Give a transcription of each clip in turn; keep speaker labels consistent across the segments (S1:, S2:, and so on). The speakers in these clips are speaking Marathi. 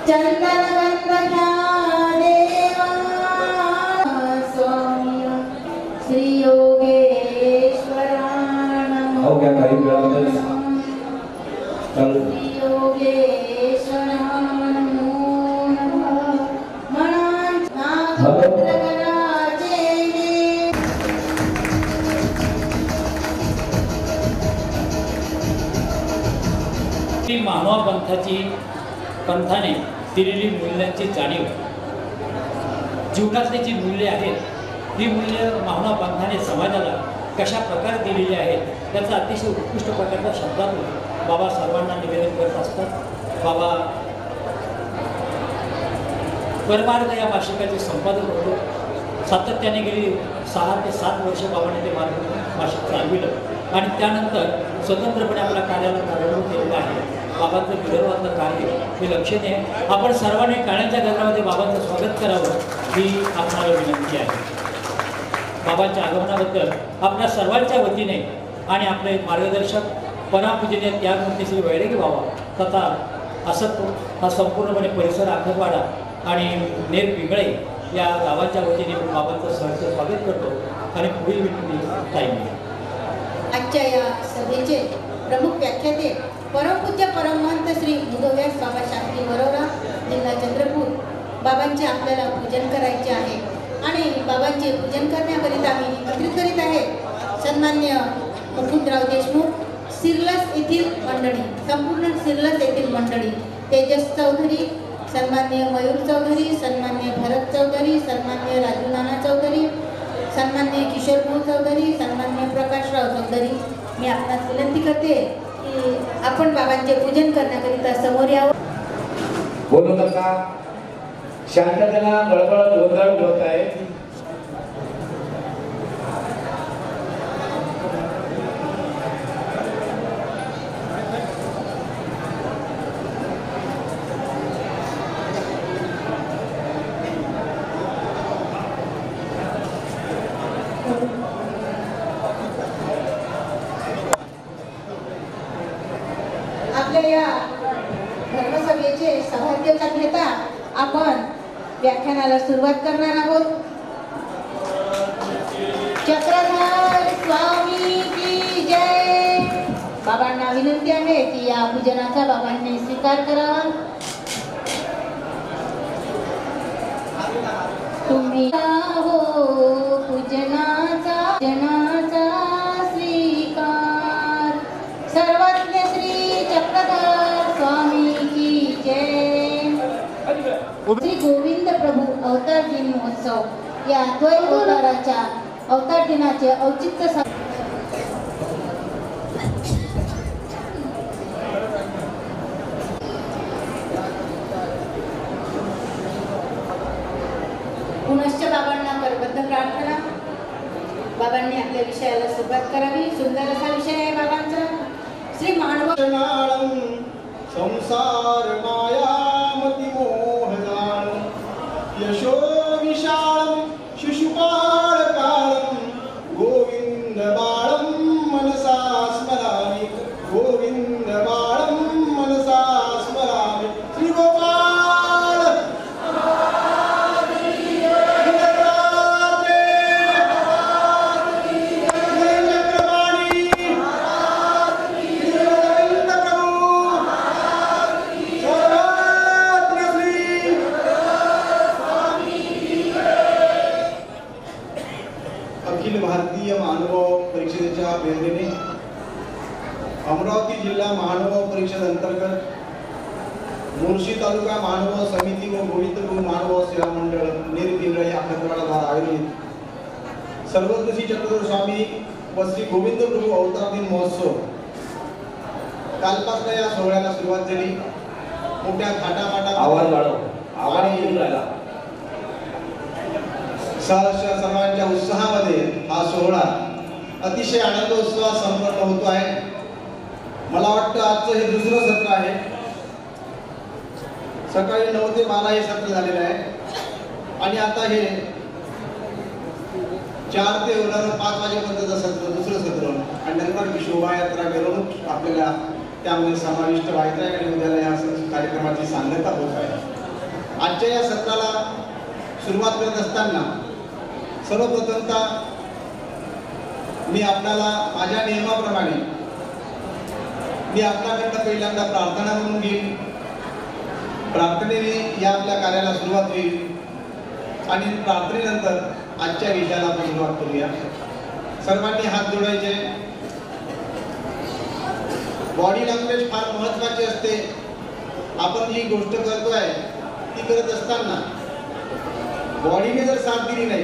S1: चंदनगंधघ्या देवा स्वामी श्री योगेश्वरा नमो श्री योगेश्वरा नमो नमः मनांतराचे
S2: मानवा पंथाने दिलेली मूल्यांची जाणीव, जीवनातली जी मूल्ये आहेत ही मूल्य मानवा पंथाने समाजाला कशा प्रकारे दिलेली आहेत त्याचा अतिशय उत्कृष्ट प्रकारच्या शब्दातून बाबा सर्वांना निवेदन करत असतात. बाबा परमार्ग या मासिकाचे संपादक होते. सातत्याने गेली 6 ते 7 वर्ष बाबांनी ते मासिक चालविलं आणि त्यानंतर स्वतंत्रपणे आपल्या कार्याला प्रारंभ केलेला आहे. बाबांचं विदर्भातलं कार्य हे लक्षणीय आहे. आपण सर्वांनी टाळ्यांच्या गजरामध्ये बाबांचं स्वागत करावं ही आपणाला विनंती आहे. बाबांच्या आगमनाबद्दल आपल्या सर्वांच्या वतीने आणि आपले मार्गदर्शक परापूजनीय त्यागमूर्ती श्री वैरागी बाबा तथा असतो हा संपूर्णपणे परिसर आखतवाडा आणि नेर पिंगळे या गावाच्या वतीने बाबांचं सहर्ष स्वागत करतो आणि पुढील विनंती टाईम.
S1: आजच्या या सभेचे प्रमुख व्याख्याते परमपूज्य परमहंत श्री मुदव्यास बाबा शास्त्री वरोरा जिल्हा चंद्रपूर. बाबांचे आपल्याला पूजन करायचे आहे आणि बाबांचे पूजन करण्याकरिता मी निमंत्रित करीत आहे सन्मान्य मुकुंदराव देशमुख, सिरलस येथील मंडळी, संपूर्ण सिरलस येथील मंडळी, तेजस चौधरी, सन्मान्य मयूर चौधरी, सन्मान्य भरत चौधरी, सन्मान्य राजू नाना चौधरी, सन्मान्य किशोरभाऊ चौधरी, सन्मान्य प्रकाशराव चौधरी. मी आपणास विनंती करते की आपण बाबांचे पूजन करण्याकरिता समोर यावं.
S3: बोलू नका, शांततेला गडबड गोंधळ होत आहे.
S1: आपल्या या धर्मसभेचे सौभाग्याचा घेता आपण व्याख्यानाला सुरुवात करणार आहोत. चक्रधर स्वामी की जय. बाबांना विनंती आहे की या पूजनाचा बाबांनी स्वीकार करावा. तुम्ही हो पूजनाचा स्वीकार. सर्वज्ञ श्री चक्रधर स्वामी की जय. श्री गोविंद प्रभू अवतार दिन महोत्सव या द्वैत अवताराच्या अवतार दिनाचे औचित्य पुनश्च बाबांना करबद्ध प्रार्थना. बाबांनी आपल्या विषयाला सुरुवात करावी. सुंदर असा विषय आहे बाबांचा. श्री मानव
S4: संसार मायामती मोहजान यशो विशालम शिशुपाल कालम गोविंद बाळम मनसा स्मरामि. गोविंद बाळम मनसा स्मरामि. श्री गोपाल अमरावती जिल्हा महानुभाव परिषद अंतर्गत मुळशी तालुका महानुभाव समिती व गोविंद प्रभू महानुभाव सेवा मंडळ निर्पिंगळे या खंडवाडा आयोजित सर्वज्ञ श्री चक्रधर स्वामी व श्री गोविंद प्रभू अवतार दिन महोत्सव कालपासून या सोहळ्याला सुरुवात झाली. मोठ्या थाटामाटा
S3: आवाज येऊन राहिला.
S4: सहर्ष सर्वांच्या उत्साहामध्ये हा सोहळा अतिशय आनंदोत्सवात संपन्न होतो आहे. मला वाटतं आजचं हे दुसरं सत्र आहे. सकाळी 9 ते 12 हे सत्र झालेलं आहे आणि आता हे 4 ते 5 वाजेपर्यंतचं सत्र, दुसरं सत्र आणि नंतर शोभायात्रा मिरवणूक आपल्याला त्यामध्ये समाविष्ट व्हायचं आहे आणि उद्याला या कार्यक्रमाची सांगता होत आहे. आजच्या या सत्राला सुरुवात करत असताना सर्वप्रथमतः मी आपल्याला माझ्या नियमाप्रमाणे मी आपल्याकडनं पहिल्यांदा प्रार्थना म्हणून घेईन. प्रार्थनेने या आपल्या कार्याला सुरुवात होईल आणि प्रार्थनेनंतर आजच्या विषयाला आपण सुरुवात करूया. सर्वांनी हात जोडायचे. बॉडी लँग्वेज फार महत्त्वाची असते. आपण जी गोष्ट करतोय ती करत असताना बॉडीने जर साथ दिली नाही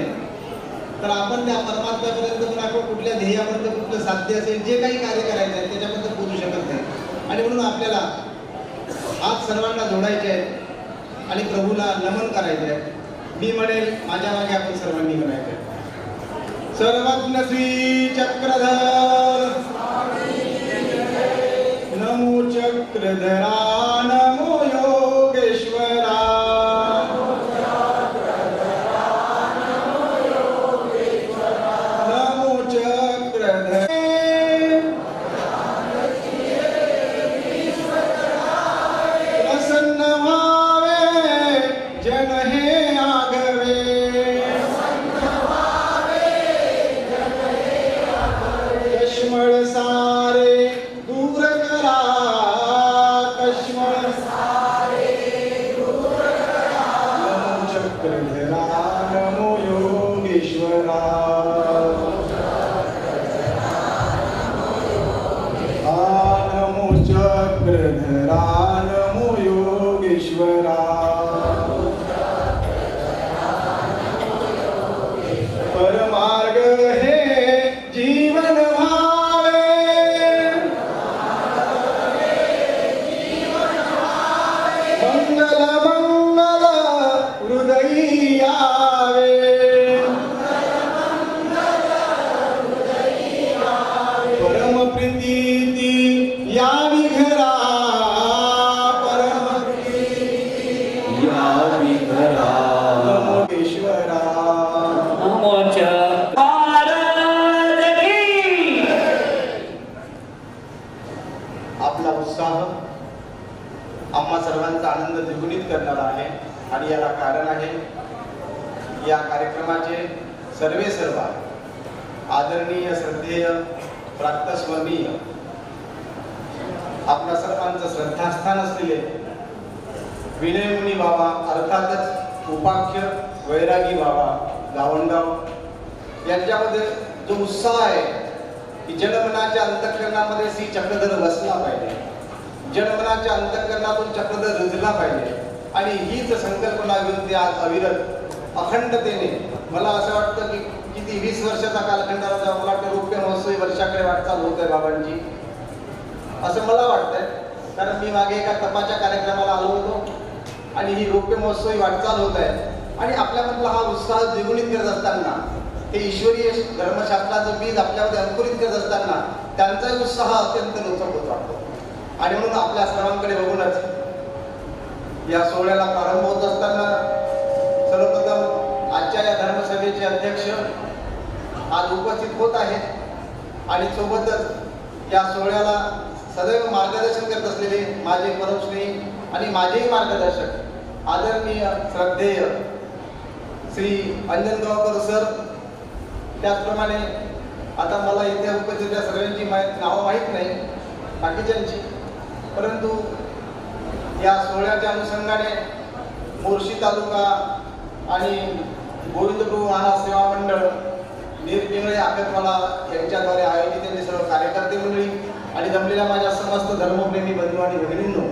S4: तर आपण त्या परमात्म्यापर्यंत किंवा कुठल्या ध्येयापर्यंत कुठलं साध्य असेल जे काही कार्य करायचं आहे त्याच्यापर्यंत पोहोचू शकत नाही. आणि म्हणून आपल्याला हात सर्वांना जोडायचे आहेत आणि प्रभूला नमन करायचे आहे. मी म्हणेल माझ्या मागे आपण सर्वांनी म्हणायचे. सर्वज्ञ श्री चक्रधर नमो चक्रधरा नमो योगेश्वरा नमो चक्रधर प्रसन्न व्हावे जन हे आगवे कश्मळ सारे दूर करा कश्मळ नमो चक्रधरा नमो योगेश्वरा नमो चक्रधरा नमो योगेश्वरा परमार्ग हे जीवन भावे मंगल मंगल हृदयी यावे परम प्रीती यावी घरा परम यावी घरा नमो ईश्वरा
S2: नमो
S4: आपला उत्साह आम्हा सर्वांचा आनंद द्विगुणित करणारा आहे आणि याला कारण आहे या कार्यक्रमाचे सर्व आदरणीय श्रद्धेय प्रातस्मरणीय आपल्या सर्वांचं श्रद्धास्थान असलेले विनयमुनी बाबा अर्थातच उपाख्य वैरागी बाबा गावंडगाव यांच्यामध्ये जो उत्साह आहे की जनमनाच्या अंतःकरणामध्ये श्री चक्रधर वसला पाहिजे. जनमनाच्या अंतःकरणातून चक्रधर रुजला पाहिजे आणि हीच संकल्पना घेऊन ते आज अविरत अखंडतेने मला असं वाटतं की किती 20 वर्षाचा कालखंड मला वाटतं रौप्य महोत्सवी वर्षाकडे वाटचाल होत आहे बाबांची असं मला वाटतंय. कारण मी मागे एका तपाच्या कार्यक्रमाला आलो होतो आणि ही रौप्य महोत्सवी वाटचाल होत आहे आणि आपल्यामधला हा उत्साह द्विगुणित करत असताना ते ईश्वरीय धर्मशास्त्राचं बीज आपल्यामध्ये अंकुरित करत असताना त्यांचाही उत्साह अत्यंत रोचक होत वाटतो. आणि म्हणून आपल्या सर्वांकडे बघूनच या सोहळ्याला प्रारंभ होत असताना सर्वप्रथम आजच्या या धर्मसभेचे अध्यक्ष आज उपस्थित होत आहेत आणि सोबतच या सोहळ्याला सदैव मार्गदर्शन करत असलेले माझे परमश्रेयी आणि माझेही मार्गदर्शक आदरणीय श्रद्धेय श्री अंजनगावकर सर. त्याचप्रमाणे आता मला इथे उपस्थित सर्वांची नावं माहीत नाही बाकीच्यांची, परंतु या सोहळ्याच्या अनुषंगाने मोर्शी तालुका आणि गोविंदप्रभू महाराज सेवा मंडळ निरपिंगळे आकतवाला यांच्याद्वारे आयोजित त्यांनी सर्व कार्यकर्ते मंडळी आणि जमलेल्या माझ्या समस्त धर्मप्रेमी बंधू आणि भगिनींनो,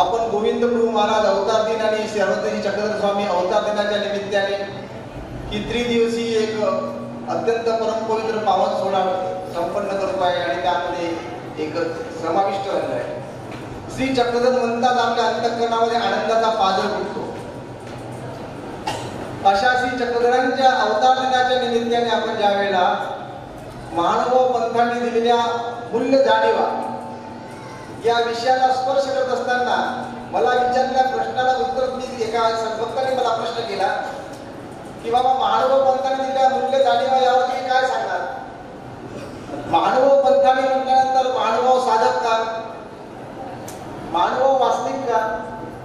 S4: आपण गोविंदप्रभू महाराज अवतार दिन आणि सर्वत्री चक्रधर स्वामी अवतार दिनाच्या निमित्ताने ही त्रिदिवसीय एक अत्यंत परमपवित्र पावन सोहळा संपन्न करतो आहे आणि त्यामध्ये एक समाविष्ट झालेला आहे. श्री चक्रधर म्हणतात आपल्या अंतःकरणामध्ये आनंदाचा पाजर फुटतो. अशा श्री चक्रधरांच्या अवतार दिनाच्या निमित्ताने आपण ज्या वेळेला महानुभाव पंथांनी दिलेल्या मूल्य जाणीवा या विषयाला स्पर्श करत असताना मला विचारलेल्या प्रश्नाला उत्तर मी एका संभक्ताने मला प्रश्न केला की बाबा महानुभाव पंथाने दिलेल्या मूल्य जाणीवा यावर तुम्ही काय सांगणार. महानुभाव पंथाने म्हटल्यानंतर महानुभाव साधक का, महानुभाव वाचलीत का?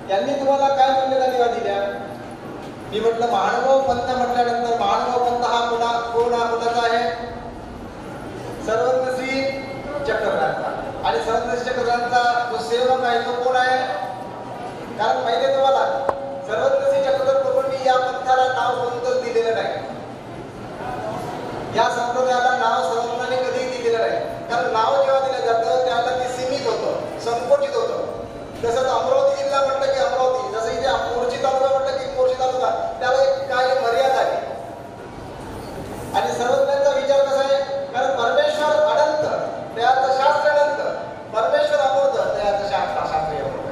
S4: यांनी तुम्हाला काय म्हणलेला दिवा दिल्या? मी म्हटलं महानुभाव पंथ म्हटल्यानंतर महानुभाव पंथ हा कुणाचा आहे? सर्वज्ञ श्री चक्रधरांचा. आणि सर्वज्ञ श्री चक्रधरांचा जो सेवक आहे तो कोण आहे? कारण माहिती तुम्हाला सर्वज्ञ श्री चक्रधर प्रभूंनी या पंथाला नाव कोणतंच दिलेलं नाही. या संप्रदायाला नाव सर्वज्ञांनी कधीही दिलेलं नाही. कारण नाव जेव्हा दिलं जातं त्याला ते सीमित होतं, संकोचित होतं. जसं अमरावती जिल्हा म्हटलं की अमरावती, जसं इथे मोर्शी तालुका म्हटलं की मोर्शी तालुका, त्याला एक काय मर्यादा आहे. आणि सर्वज्ञांचा विचार कसा आहे? कारण परमेश्वर अनंत, त्याचं शास्त्र अनंत, परमेश्वर अमूर्त, त्याचं शास्त्र अमूर्त.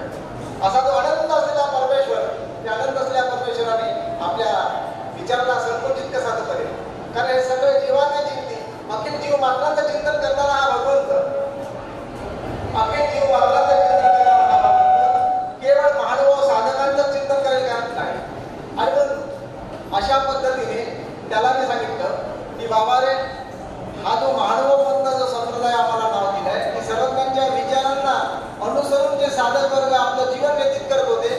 S4: असा जो अनंत असलेला परमेश्वर, त्या अनंत असलेल्या परमेश्वराने आपल्या विचाराला संकोचित कसा करेल? कारण हे सगळे जीवाचे चिंती, अखिल जीव मात्रांचं चिंतन करणारा हा भगवंत, अखिल जीव मात्रांचं चिंतन करणारा हा भगवंत केवळ महानुभाव साधकांचं चिंतन करेल का? नाही. आणि म्हणून अशा पद्धतीने त्याला मी सांगितलं की बाबा रे, हा जो महानुभाव पंथ जो संप्रदाय आम्हाला नाव दिलाय की सर्वज्ञांच्या विचारांना अनुसरून जे साधक वर्ग आपलं जीवन व्यतीत करत होते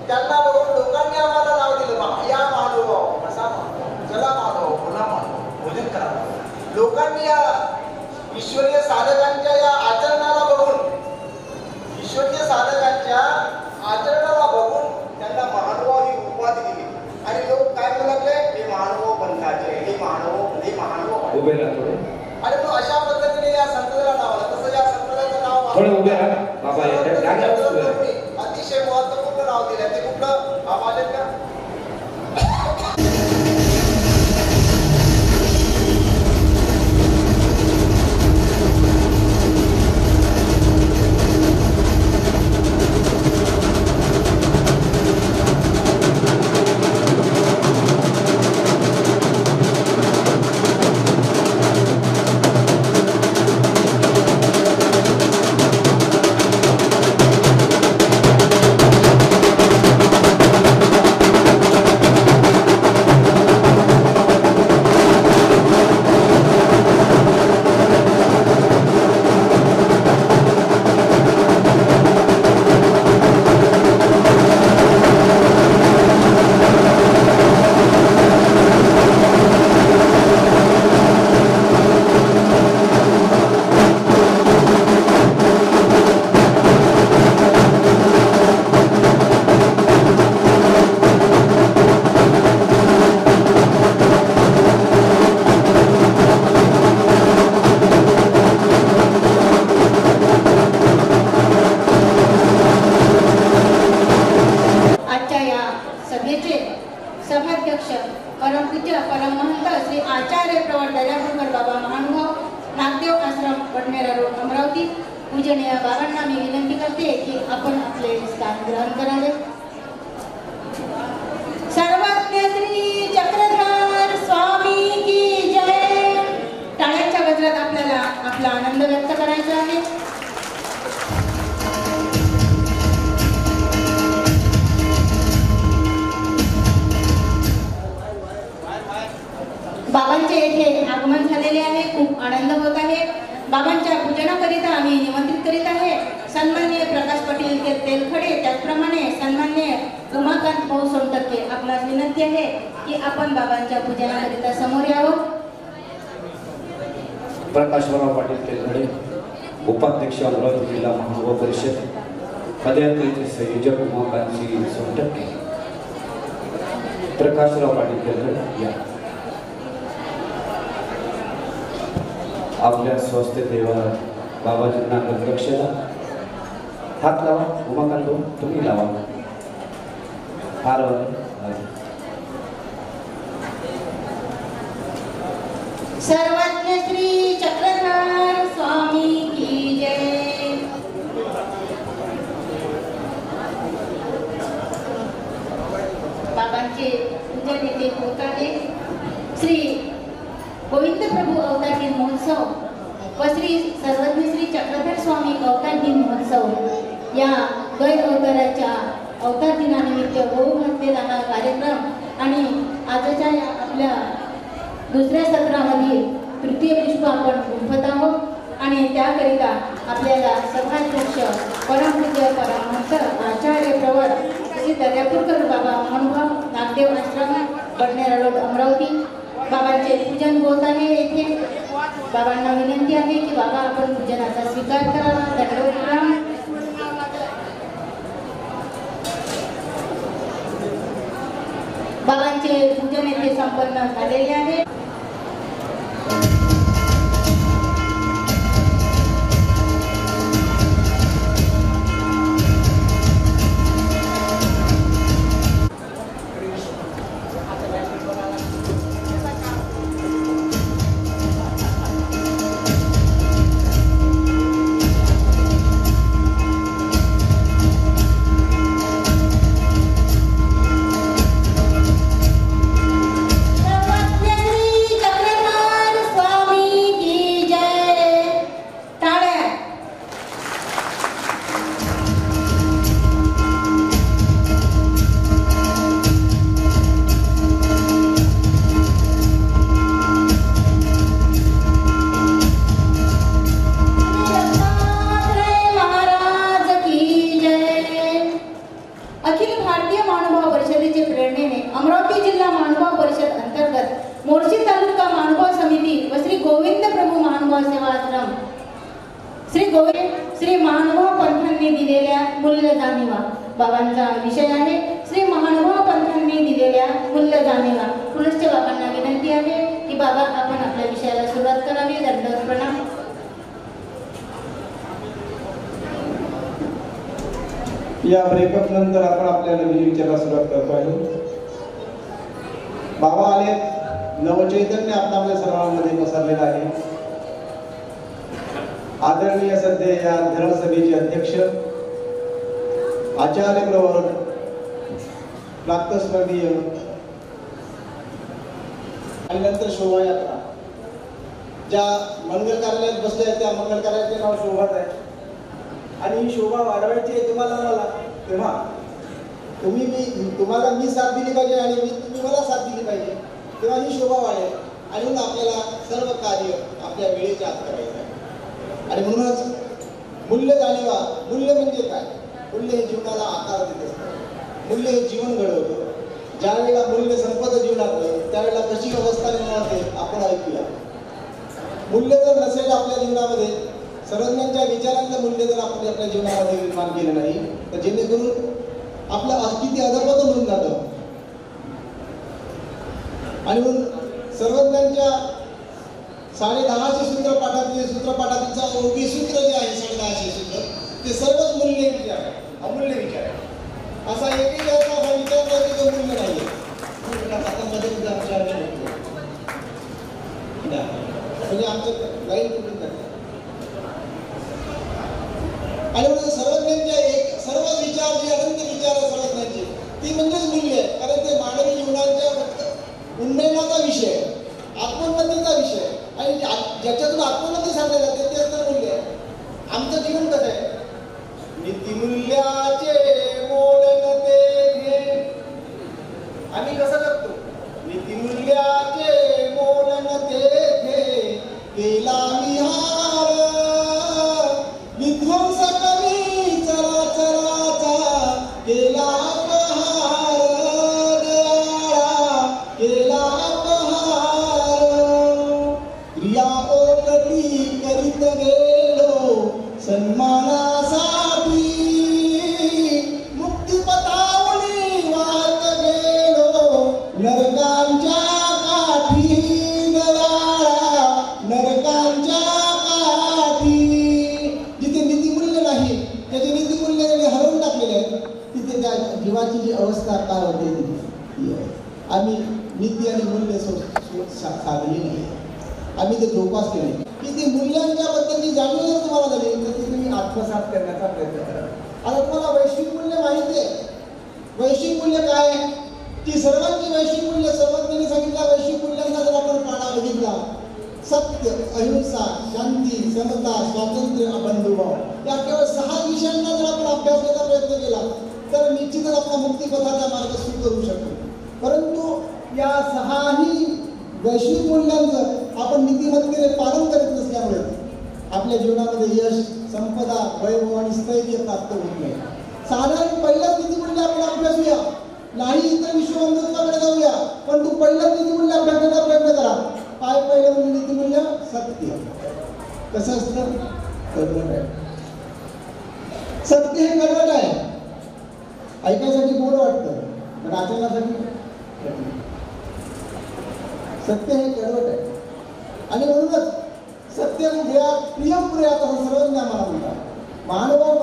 S4: त्यांना बघून लोकांनी आम्हाला नाव दिलं या महानुभाव. कसा महानुभाव? चला महानुभाव, पुन्हा महानुभाव, भोजन करा. लोकांनी या ईश्वरीय साधकांच्या या आचरणाला बघून, ईश्वरीय साधकांच्या आचरणाला बघून त्यांना महानुभाव ही उपाधी दिली. आणि लोक काय म्हणू लागले? हे महानुभाव पंथाचे, हे महानुभाव
S3: उभे राहतो.
S4: आणि मग अशा पद्धतीने या संप्रदायाला नाव आलं. तसं या संप्रदायाचं नाव
S3: थोडं उभे राहा बाबा.
S4: अतिशय महत्वपूर्ण नाव दिलं. ते कुठलं? आम्हाला का
S1: सभाध्यक्ष परमपूज्य परमहंत श्री आचार्य प्रवर दर्यापूरकर बाबा महानुभाव, नागदेव आश्रम वडनेरा रोड अमरावती. पूजनीय बाबांना मी विनंती करते की आपण आपले स्थान ग्रहण करावे. सर्वज्ञ श्री चक्रधर स्वामी की जय. टाळ्यांच्या गजरात आपल्याला आपला आनंद व्यक्त करायचा आहे. बाबांचे येथे आगमन झालेले आहे. खूप आनंद होत आहे. बाबांच्या पूजनाकरिता आम्ही निमंत्रित करीत आहे सन्माननीय प्रकाश पाटील तेलखडे, त्याचप्रमाणे सन्माननीय उमाकांत भाऊ सोनटक्के. आपणास विनंती आहे की आपण बाबांच्या पूजनाकरिता समोर यावं.
S3: प्रकाशराव पाटील तेलखडे, उपाध्यक्ष अमरावती जिल्हा महानुभाव परिषद, पदयात्रेचे संयोजक उमाकांत सोनटक्के. प्रकाशराव पाटील तेलखडे या. आपल्या स्वस्थ देवा बाबाजींना लक्षला हात लावा. उमाकांत भाऊ तुम्ही लावा. हार
S1: सर्वज्ञ श्री चक्रधर स्वामी की जय. बाबांचे पूजन येथे होत आहे. श्री गोविंद प्रभू अवतार दिन महोत्सव व श्री सर्वज्ञ श्री चक्रधर स्वामी अवतार दिन महोत्सव या गैर अवताराच्या अवतार दिनानिमित्त गहू घातलेला हा कार्यक्रम आणि आजच्या या आपल्या दुसऱ्या सत्रामध्ये तृतीय पुष्प आपण गुंफत आहोत आणि त्याकरिता आपल्याला सभाध्यक्ष परमपूज्य परमहंस श्री दर्यापूरकर बाबा महानुभाव नागदेव आश्रम बडनेरा रोड अमरावती बाबांचे पूजन होत आहे येथे. बाबांना विनंती आहे की बाबा आपण पूजनाचा स्वीकार करावा. दंडवत प्रणाम. बाबांचे पूजन येथे संपन्न झालेले आहे. मोर्शी तालुका महानुभाव समिती व श्री गोविंद प्रभू महानुभाव सेवा आश्रम श्री महानुभाव पंथांनी दिलेल्या मूल्य जाणीवा. बाबांचा विषय आहे श्री महानुभाव पंथांनी दिलेल्या मूल्य जाणीवा. पुनश्च बाबांना विनंती आहे की बाबा आपण आपल्या विषयाला सुरुवात करावी. दंडवत प्रणाम.
S4: या ब्रेकअप नंतर आपण आपल्या नवीन विचाराला सुरुवात करतो आहे. बाबा आले, नवचैतन्य आपल्या सर्वांमध्ये पसरलेलं आहे. आदरणीय सध्या या धर्मसभेचे अध्यक्ष आचार्य प्रवर्ग प्राप्तस्मरणीय आणि नंतर शोभायात्रा ज्या मंगल कार्यालयात बसल्या आहेत त्या मंगल कार्यालयाचे नाव शोभाच आहे. आणि ही शोभा वाढवायची आहे तुम्हाला मला, तेव्हा तुम्हाला मी साथ दिली पाहिजे आणि तुम्ही मला साथ दिली पाहिजे, तेव्हा ही शोभा वाढेल. आणि म्हणून आपल्याला सर्व कार्य आपल्या वेळेच्या आत करायचं आहे. आणि म्हणूनच मूल्य जाणीवा. मूल्य म्हणजे काय? मूल्य हे जीवनाला आकार देत असतं. मूल्य हे जीवन घडवतं. ज्या वेळेला मूल्य संपत जीवनातलं त्यावेळेला कशी अवस्था निर्माण होते आपण ऐकूया. मूल्य जर नसेल आपल्या जीवनामध्ये, सर्वज्ञांच्या विचारांचं मूल्य जर आपण आपल्या जीवनामध्ये निर्माण केलं नाही तर जेणेकरून आपलं अस्तित्व अधपतन होऊन जातं. आणि म्हणून सर्वज्ञांच्या 10.500 सूत्रपाठातील सूत्रपाठातील सूत्र जे आहे 10.500 सूत्र ते सर्वच मूल्य विचार आहे, अमूल्य विचार आहे. असा एकही असा विचार नाही जो मूल्य नाही आहे. म्हणजे आमचं लाईन कुठून जातं. आणि म्हणून सर्वज्ञांच्या सर्व विचार जे अनंत विचार आहे सर्वज्ञांचे ती म्हणजेच मूल्य आहे. कारण ते मानवी जीवनाच्या फक्त उन्नयनाचा विषय, आत्मोन्नतीचा विषय आणि ज्याच्यातून आत्मोन्नती साधली जाते ते तर मूल्य आहे. आमचं जीवन कसं आहे? नीतिमूल्याचे मोल न ते आम्ही कसं करतो? नीतिमूल्याचे मोल न ते केला विहार विध्वंस कमी चराचराचा केला अपहार दयाळा केला अपहार क्रिया ओकटी करीत गेलो सन्मानासाठी मुक्तिपथावरी वाहत गेलो नरकांच्या काठी दयाळा नरकांच्या काठी. जिथे नीतिमूल्य नाही त्याचे नीतिमूल्य हरवून टाकलेले आहे तिथे त्या जीवाची जी अवस्था काय होते ती आहे. आम्ही नीती आणि मूल्य साधली नाही, आम्ही ते जोपासले नाही. की ती मूल्यांच्या बद्दलची जाणीव जर तुम्हाला झाली तर ती तुम्ही आत्मसात करण्याचा प्रयत्न करा. आता तुम्हाला वैश्विक मूल्य माहिती आहे. वैश्विक मूल्य काय आहे? ती सर्वांची वैश्विक मूल्य सर्वज्ञांनी सांगितल्या वैश्विक मूल्यांचा जर आपण पाढा बघितला, सत्य, अहिंसा, शांती, समता, स्वातंत्र्य, बंधुभाव या केवळ 6 विषयांना जर आपण अभ्यासाचा प्रयत्न केला तर निश्चितच आपला मुक्तिपथाचा मार्ग स्वीकारू शकतो. परंतु या 6ही वैश्विक मूल्यांचं आपण नीतिमत्तेने पालन करत नसल्यामुळे आपल्या जीवनामध्ये यश, संपदा, वैभव आणि स्थैर्य प्राप्त होत नाही.
S5: साधारण पहिलाच नीतिमूल्य आपण अभ्यासूया, नाही इतर विश्वबंधुत्वाकडे जाऊया, पण तू पहिलाच नीतिमूल्य अभ्यासाचा प्रयत्न करा. काय पहिलं म्हणजे नीतिमूल्य? सत्य. कसं असतं? कडवट आहे. सत्य हे कडवट आहे. ऐकायसाठी गोड वाटतं, पण आचरणासाठी कठीण. सत्य हे कडवट आहे आणि म्हणूनच सत्यम ध्येयात प्रियम प्रियात असं सर्वज्ञ आम्हाला म्हणतात. महानुभाव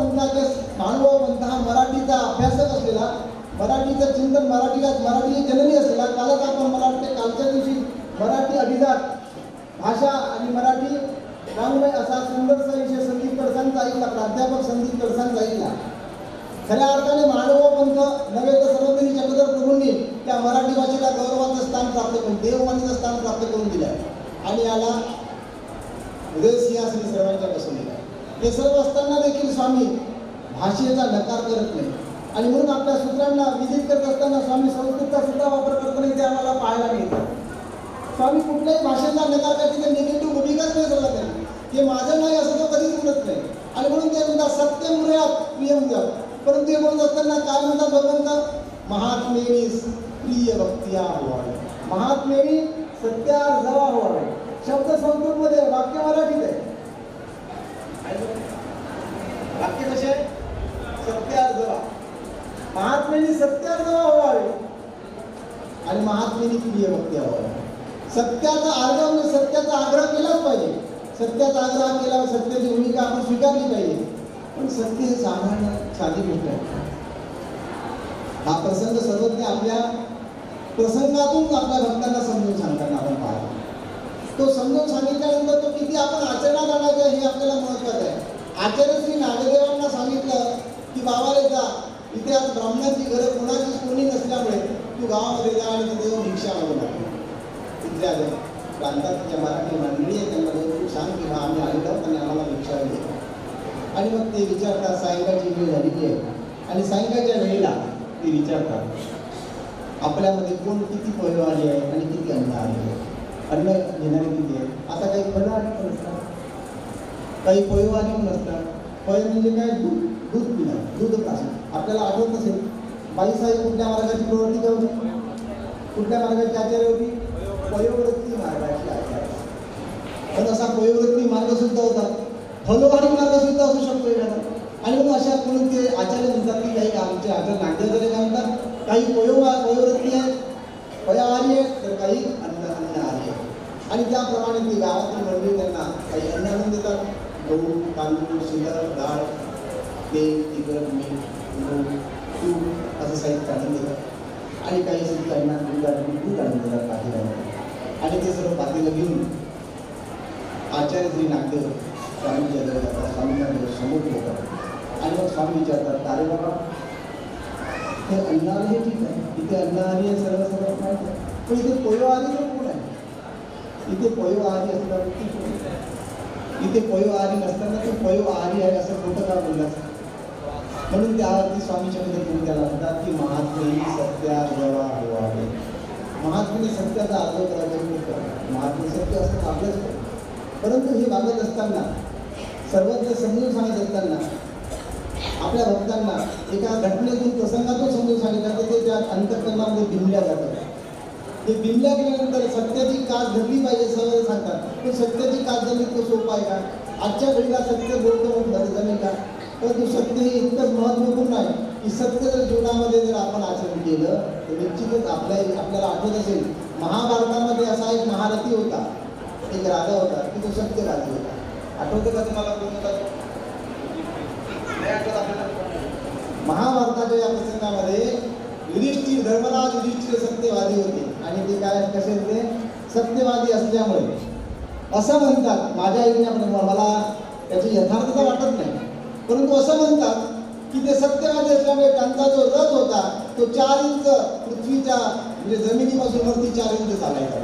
S5: पंथ हा मराठीचा अभ्यासक असलेला, मराठीचं चिंतन मराठी जननी असलेला, कालच आपण मला वाटते कालच्या दिवशी मराठी अभिजात भाषा आणि मराठी वाङ्मय असा सुंदरसा विषय संदीप कडसांचा ऐकला, प्राध्यापक संदीप कडसांचा ऐकला. खऱ्या अर्थाने मानव पंथ नव्हे तर सर्वज्ञ चक्रधर प्रभूंनी त्या मराठी भाषेला गौरवाचं स्थान प्राप्त करून, देवमानीचं स्थान प्राप्त करून दिलं आणि याला हृदय सिंहासनी सर्वांच्या बसून दिला. हे सर्व असताना देखील स्वामी भाषेचा नकार करत नाही आणि म्हणून आपल्या सूत्रांना विदित करत असताना स्वामी संस्कृतचा सुद्धा वापर करताना ते आम्हाला पाहायला मिळतं. स्वामी कुठल्याही भाषेचा नकार करते, निगेटिव्ह भूमिकाच नाही झाला त्यांनी, हे माझं नाही असं तो कधीच म्हणत नाही. आणि म्हणून ते म्हणतात सत्यम ध्येयात प्रियम ध्येयात. परंतु हे म्हणत असताना काय म्हणतात भगवंत? महात्मेनी प्रिय भक्तिया व्हावे, महात्मेनी सत्यार जवा व्हावे. शब्द संस्कृतमध्ये, वाक्य मराठीत आहे. वाक्य कसे? सत्यार जवा. महात्मेनी सत्यार जवा व्हावे आणि महात्मेनी प्रिय भक्तिया व्हावे. सत्याचा आग्रह म्हणजे सत्याचा आग्रह केलाच पाहिजे. सत्याचा आग्रह केला, सत्याची भूमिका आपण स्वीकारली पाहिजे. पण सत्य हे सामान्य साधी गोष्ट आहे. हा प्रसंग सर्वज्ञ आपल्या प्रसंगातून आपल्या भक्तांना समजून सांगताना आपण पाहतो. तो समजून सांगितल्यानंतर तो किती आपण आचरणात आणायचा हे आपल्याला महत्त्वाचं आहे. आचार्य श्री नागदेवांना सांगितलं की गावाला जा, इथे आज ब्राह्मणांची घरं कोणी नसल्यामुळे तू गावामध्ये जा आणि तिथे येऊन भिक्षा मागू लागली. तिथल्या प्रांतात ज्या मराठी मंडळी आहे त्यांना तू सांग की आम्ही आलेलो आहोत आणि आम्हाला भिक्षा दे. आणि मग ते विचारतात, सायंकाळची वेळ झालेली आहे आणि सायंकाळच्या वेळेला ते विचारतात आपल्यामध्ये कोण किती पोहेवारी आहे आणि किती अन्न आले आहे, अन्न घेणारे किती आहे. आता काही फळारी पण असतात, काही पोहेवारी पण असतात. पोहे म्हणजे काय? दूध पिणं, दूध प्राशन. आपल्याला आठवत असेल बाईसाहेब कुठल्या मार्गाची प्रवृत्ती होती, कुठल्या मार्गाची आचार्य होती? पयोवृत्ती मार्गाची आचार्य. पण असा पयोवृत्ती मार्ग सुद्धा होता, फलोहारी मार्ग सुद्धा असू शकतो एखादा. आणि मग अशा म्हणून ते आचार्य म्हणतात की काही आमचे आचार्य नागदेवचार्य काय म्हणतात, काही पयोवृत्ती आहे, पयाहारी आहे, तर काही अन्नहारी आहे. आणि त्याप्रमाणे ते गावातील मंडळी त्यांना काही अन्न आणून देतात. गहू, तांदूळ, शिंदर, डाळ, तेल, तिखट, मीठ, तूप असं साहित्य आणून देतात. आणि काही त्यांना दूध आणून देतात पातेल्यामध्ये. आणि ते सर्व पातेलं घेऊन आचार्य श्री नागदेव स्वामींच्या जवळ जातात, स्वामींना समोर ठेवतात. आणि मग स्वामी विचारतात, अरे बाबा हे अन्नहारी हे ठीक आहे, इथे अन्नहारी आहे सर्व माहिती आहे, पण इथे पोयोहारी कोण आहे? इथे पोयोहारी असताना ती कोण? इथे पोयोहारी नसताना तो पोयोहारी आहे असं खोटं का बोललास? म्हणून त्यावरती स्वामी चक्रधर त्याला म्हणतात की महात्मेनी सत्या जवा व्हावे. महात्मेने सत्याचा आदर करायचा, महात्मे सत्य असं आपलंच आहे. परंतु हे वागत असताना, सर्वत्र समजून सांगत असताना आपल्या भक्तांना एका घटनेतून, प्रसंगातून समजून सांगितलं तर ते त्या अंतःकरणामध्ये बिंबल्या जातात. ते बिंबल्या गेल्यानंतर सत्याची कास धरली पाहिजे सगळं सांगतात. पण सत्याची कास धरली तो सोपं आहे का? आजच्या घडीला सत्य बोलतो जमेल का? परंतु सत्य हे इतकंच महत्त्वपूर्ण आहे की सत्य जर जीवनामध्ये जर आपण आचरण केलं तर निश्चितच आपल्याला आठवत असेल, महाभारतामध्ये असा एक महारथी होता, एक राजा होता की तो सत्यवादी होता. आठवतं का तुम्हाला? कोण होता? महाभारताच्या या प्रसंगामध्ये युधिष्ठिर, धर्मराज युधिष्ठिर सत्यवादी होते. आणि ते काय कसे होते? सत्यवादी असल्यामुळे असं म्हणतात, माझ्या ऐकण्याप्रमाणे, मला त्याची यथार्थता वाटत नाही, परंतु असं म्हणतात की ते सत्यवादी असल्यामुळे त्यांचा जो रथ होता तो 4 इंच पृथ्वीच्या म्हणजे जमिनीपासून वरती 4 इंच चालायचा.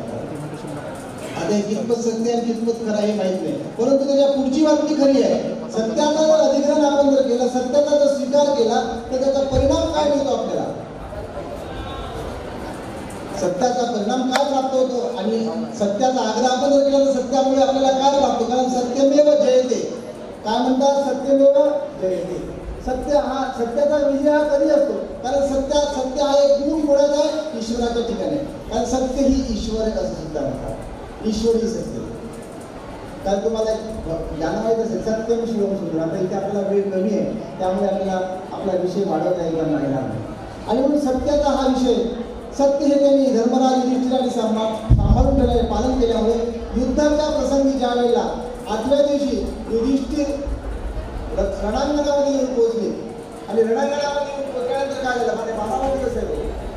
S5: आता हे कितपत सत्य आणि कितपत खरं हे माहीत नाही, परंतु त्याच्या पुढची बातमी खरी आहे. सत्याचा जर अधिग्रहण आपण जर केलं, सत्याचा जर स्वीकार केला तर त्याचा परिणाम काय मिळतो आपल्याला? सत्याचा परिणाम काय प्राप्त होतो? आणि सत्याचा आग्रह आपण जर केला तर सत्यामुळे आपल्याला काय प्राप्त? कारण सत्यमेव जयते. काय म्हणतात? सत्यमेव जयते. सत्याचा विजय हा कधी असतो? कारण सत्य हा एक गुण कोणाचा आहे? ईश्वराच्या ठिकाणी. कारण सत्य ही ईश्वर असं सुद्धा म्हणतात, ईश्वरी सत्य. कारण तुम्हाला ज्यांना माहीत असेल सत्यम शिवम सुंदर, आता इथे आपल्याला वेळ कमी आहे त्यामुळे आपल्याला आपला विषय वाढवता येणार नाही. आणि म्हणून सत्याचा हा विषय, सत्य हे त्यांनी धर्मराज युधिष्ठिराने सांभाळून ठेवले, पालन केल्यामुळे युद्धाच्या प्रसंगी ज्या वेळेला 8व्या दिवशी युधिष्ठिर रणांगणामध्ये येऊन पोहोचले आणि रणांगणामध्ये येऊन पोहोचल्यानंतर काय झालं? म्हणजे 12 दिवस असेल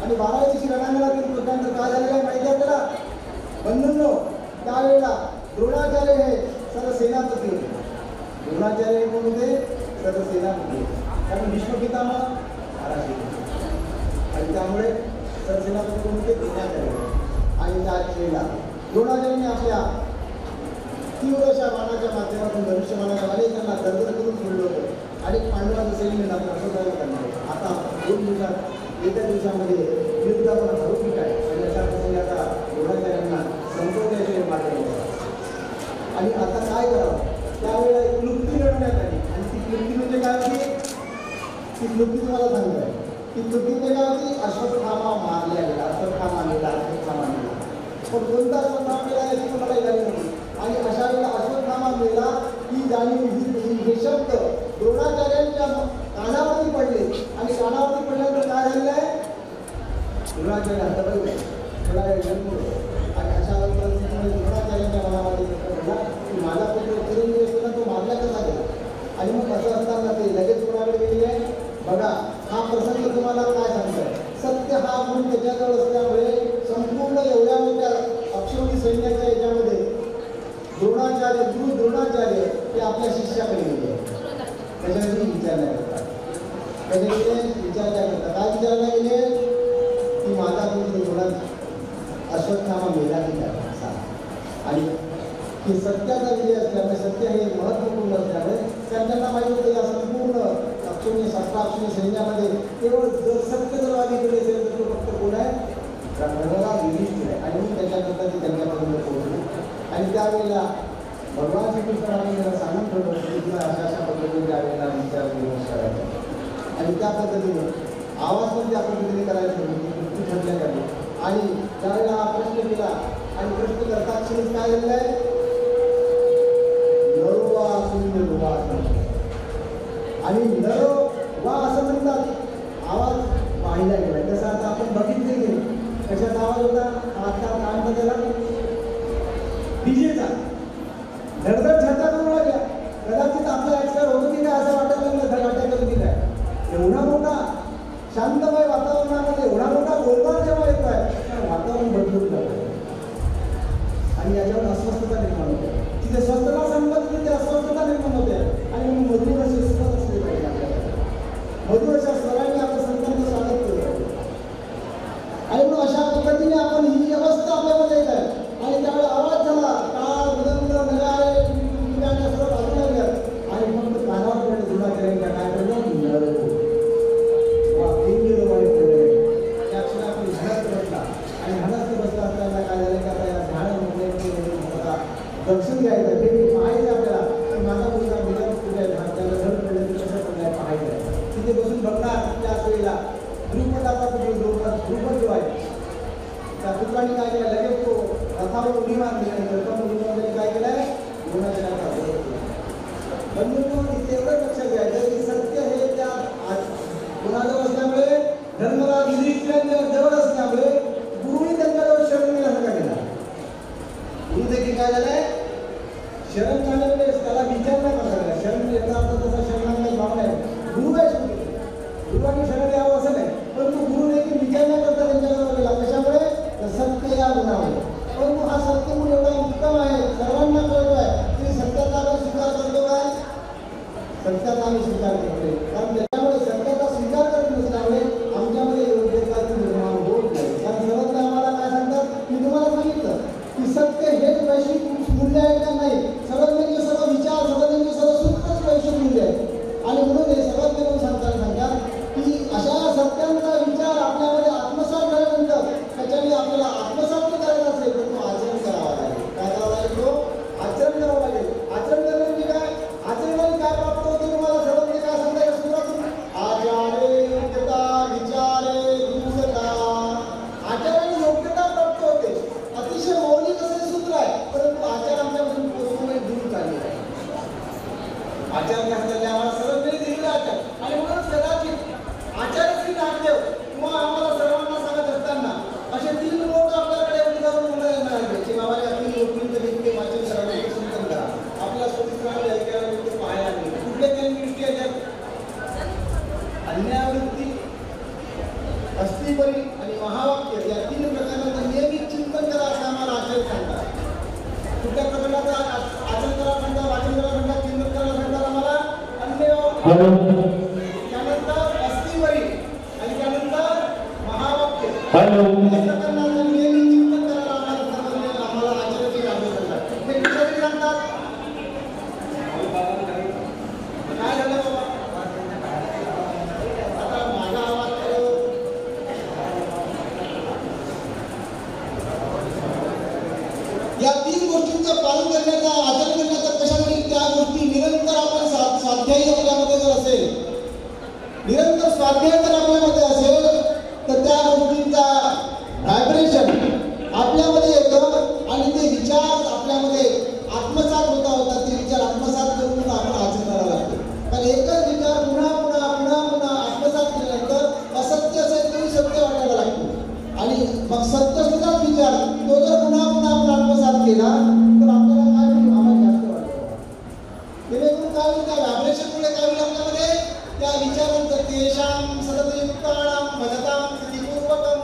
S5: आणि 12व्या दिवशी रणांगणात येऊन पोहोचल्यानंतर काय झालेलं आहे माहिती आहे आपल्याला? बंधूंनो, त्यावेळेला द्रोणाचार्य हे सर्व सेनापती होते. द्रोणाचार्य हे कोण होते? सर्व सेनापती होते. कारण भीष्म पितामह महाराज आणि त्यामुळे सर्व सेनापती कोण होते? द्रोणाचार्य. आणि त्याच वेळेला द्रोणाचार्याने आपल्या तीव्रशा बाणाच्या माध्यमातून धनुष्यबाणाच्या वाले त्यांना दरदर करून सोडलं होतं आणि पांडवाचं सैन्य असं करणार. आता 2 दिवसात एका दिवसामध्ये युद्ध आपण ठरवू की काय? आणि अशा प्रसंगी आता द्रोणाचार्यांना संपवण्याचे मार्ग होता. आणि आता काय करावं? त्यावेळेला एक क्लुप्ती लढवण्यात आली आणि ती क्लुप्ती म्हणजे काय होती? ती क्लुप्ती तुम्हाला सांगतोय. ती क्लुप्ती म्हणजे काय होती? अश्वत्थामा मारल्या गेला, अश्वत्थामा मेला. पण कोणता अश्वत्थामा मेला याची तुम्हाला जाणीव होती. आणि अशा वेळेला अश्वत्थामा मेला ही जाणीव हे शब्द द्रोणाचार्यांच्या कानावरती पडले आणि कानावरती पडल्यानंतर काय झालेलं आहे? द्रोणाचार्य हतबलले, थोडा वेळ जन्मलो. आणि अशा परिस्थितीमध्ये द्रोणाचार्यांच्या मनामध्ये पडला की माझा पुत्र चिरंजीव असताना तो मारला कसा गेला. आणि मग असं असताना ते लगेच कोणाकडे गेले आहे? बघा, हा प्रसंग तुम्हाला काय सांगतोय? सत्य हा गुण त्याच्याजवळ असल्यामुळे संपूर्ण एवढ्या मोठ्या अक्षौणी सैन्याच्या याच्यामध्ये द्रोणाचार्य, गुरु द्रोणाचार्य हे आपल्या शिष्याकडे गेले. त्याच्याविषयी विचार नाही करतात. त्याच्याविषयी विचार काय करतात? काय विचारायला गेले? की माझा पुत्र द्रोणा अश्वत्थामा मेला की काय? आणि हे सत्याचा विजय असल्यामुळे, सत्य हे महत्त्वपूर्ण असल्यामुळे त्यांना माहिती होतं या संपूर्ण अक्षौणी 17 सैन्यामध्ये केवळ जर सत्य जर वादीकडे असेल तर तो फक्त कोण आहे? धर्मराज युधिष्ठिर आहे. आणि मी त्याच्यानंतर ते त्यांच्यापर्यंत पोहोचलो. आणि त्यावेळेला भगवान श्रीकृष्णाने त्याला सांगून ठेवलं की तुला अशा पद्धतीने त्यावेळेला विचार विमर्श करायचा आणि त्या पद्धतीने आवाज पण त्या पद्धतीने करायचं कृती ठरल्या गेली. आणि त्यावेळेला हा प्रश्न केला आणि प्रश्न करता क्षणी काय झालेलं आहे? नरो वा शून्य वा आणि नरो वा असं म्हणतात. आवाज पाहिला गेला. तसा आता आपण बघितले गेले कशाचा आवाज होता? आता काय म्हणतात त्याला? डीजेचा. धडधड छाता करून लागल्या. कदाचित आपला ऍक्सिडेंट होतो की काय असं वाटायला लागलं. धडाट्या करून की काय एवढा मोठा शांतमय वातावरणामध्ये एवढा मोठा गोंधळ जेव्हा येतो आहे वातावरण बदलून जातं आणि याच्यावर अस्वस्थता निर्माण होते. तिथे स्वस्तता संबंधित तिथे अस्वस्थता निर्माण होते. आणि मधुर असे स्वर असले पाहिजे आपल्याला. मधुर अशा स्वरांनी आपल्या संतांचं स्वागत केलं पाहिजे. आणि मग अशा पद्धतीने आपण ही अवस्था आपल्यामध्ये येत आहे. आणि त्यावेळेला आवाज झाला, टाळ मृदंग नगारे सर्व बाजूला गेलं आणि फक्त कानावर पडले द्रोणाचार्यांच्या काय पडलं? त्या क्षणी आपण झाडात बसला आणि झाडात बसला असताना काय झालं की आता या झाड दर्शन घ्यायचं हे पाहायचं आपल्याला की माझा मुलगा मुलाला कुठे आहे, त्याला घर पडलं की कसं पडलं आहे पाहायचं. तिथे बसून बघणार त्याच वेळेला द्रुपदाचा द्रुपद जो आहे त्या पुत्राने काय केलं? लगेच तो रथावर उडी मारली आणि रथावर उडी मारली काय केलं आहे? द्रोणाचार्यांचा विरोध केला. बंधूंनो, इथे एवढं लक्षात घ्यायचं की सत्य हे त्या कोणाजवळ असल्यामुळे, धर्मराज युधिष्ठिरांच्या जवळ असल्यामुळे गुरुही त्यांच्याजवळ शरण गेल्यासारखा गेला. गुरु देखील काय झालंय? शरण जाण्यामुळे त्याला विचार नाही करता गेला. शरण याचा अर्थ तसा शरणांना भावना आहे. गुरु काय शेवटी गुरुवांनी शरण यावं असं नाही, परंतु गुरु देखील विचार नाही करता त्यांच्याजवळ गेला. कशामुळे? सत्य या गुणामुळे. परंतु हा सत्य गुण एवढा उत्तम आहे, सर्वांना कळतोय की सत्याचा आम्ही स्वीकार करतो. काय सत्याचा आम्ही स्वीकार करतोय? कारण त्याच्यामुळे सत्याचा स्वीकार करत नसल्यामुळे आमच्यामध्ये योग्यता निर्माण होत नाही. कारण सर्वत्र आम्हाला काय सांगतात? मी तुम्हाला सांगितलं की सत्य हेच वैश्विक मूल्य आहे का नाही? सर्वज्ञ सर्व विचार, सर्वज्ञ सर्व सुखच वैश्विक मूल्य आहे. आणि म्हणून हे सर्वज्ञ म्हणून सांगतात की अशा सत्यांचा विचार आपल्यामध्ये आत्मसात झाल्यानंतर त्याच्याने आपल्याला आत्मसात करायचा असेल तर तो आचरण करावा लागेल. काय करावं लागेल? तो आचरण करावं लागेल. आचरण करणे म्हणजे काय? आचरणाने काय प्राप्त होते? तुम्हाला सर्वज्ञ काय सांगताय? अन्यावृत्ती, अस्थिपरी आणि महावाक्य या 3 प्रकारांचं नियमित चिंतन करा असं आम्हाला आचार्य सांगतात. कुठल्या प्रकाराचं आचरण करा म्हणतात, वाचन करा म्हणतात, चिंतन करा म्हणतात आम्हाला अन्य, त्यानंतर अस्थिपरी आणि त्यानंतर महावाक्य या प्रकारांचं नियमित चिंतन करायला आम्हाला आचार्याचे आदेश करतात. ते कशासाठी सांगतात? काय झालं बाबा? आता माझा आवाज या 3 गोष्टींचं पालन करण्याचा, आचरण करण्याचा कशासाठी? त्या गोष्टी निरंतर आपण स्वाध्याय आपल्यामध्ये जर असेल, निरंतर स्वाध्याय जर आपल्यामध्ये असेल तर त्या गोष्टींचा व्हायब्रेशन आपल्यामध्ये येतं आणि ते विचार आपल्यामध्ये आत्मसात होता ते विचार आत्मसात करून आपण आचरणाला लागतो. कारण एकच विचार पुन्हा पुन्हा पुन्हा पुन्हा आत्मसात केल्यानंतर असत्य असेल तरी सत्य वाटायला लागतो आणि मग सत्य सुद्धा विचार तो जर पुन्हा पुन्हा आपण आत्मसात केला तर आपल्याला काय होईल? आम्हाला जास्त वाटतं. जेणेकरून काय होईल? त्या व्हायब्रेशनमुळे काय होईल? आपल्यामध्ये त्या विचारांचं तेषां सततयुक्तानां भजतां कृतिपूर्वकं.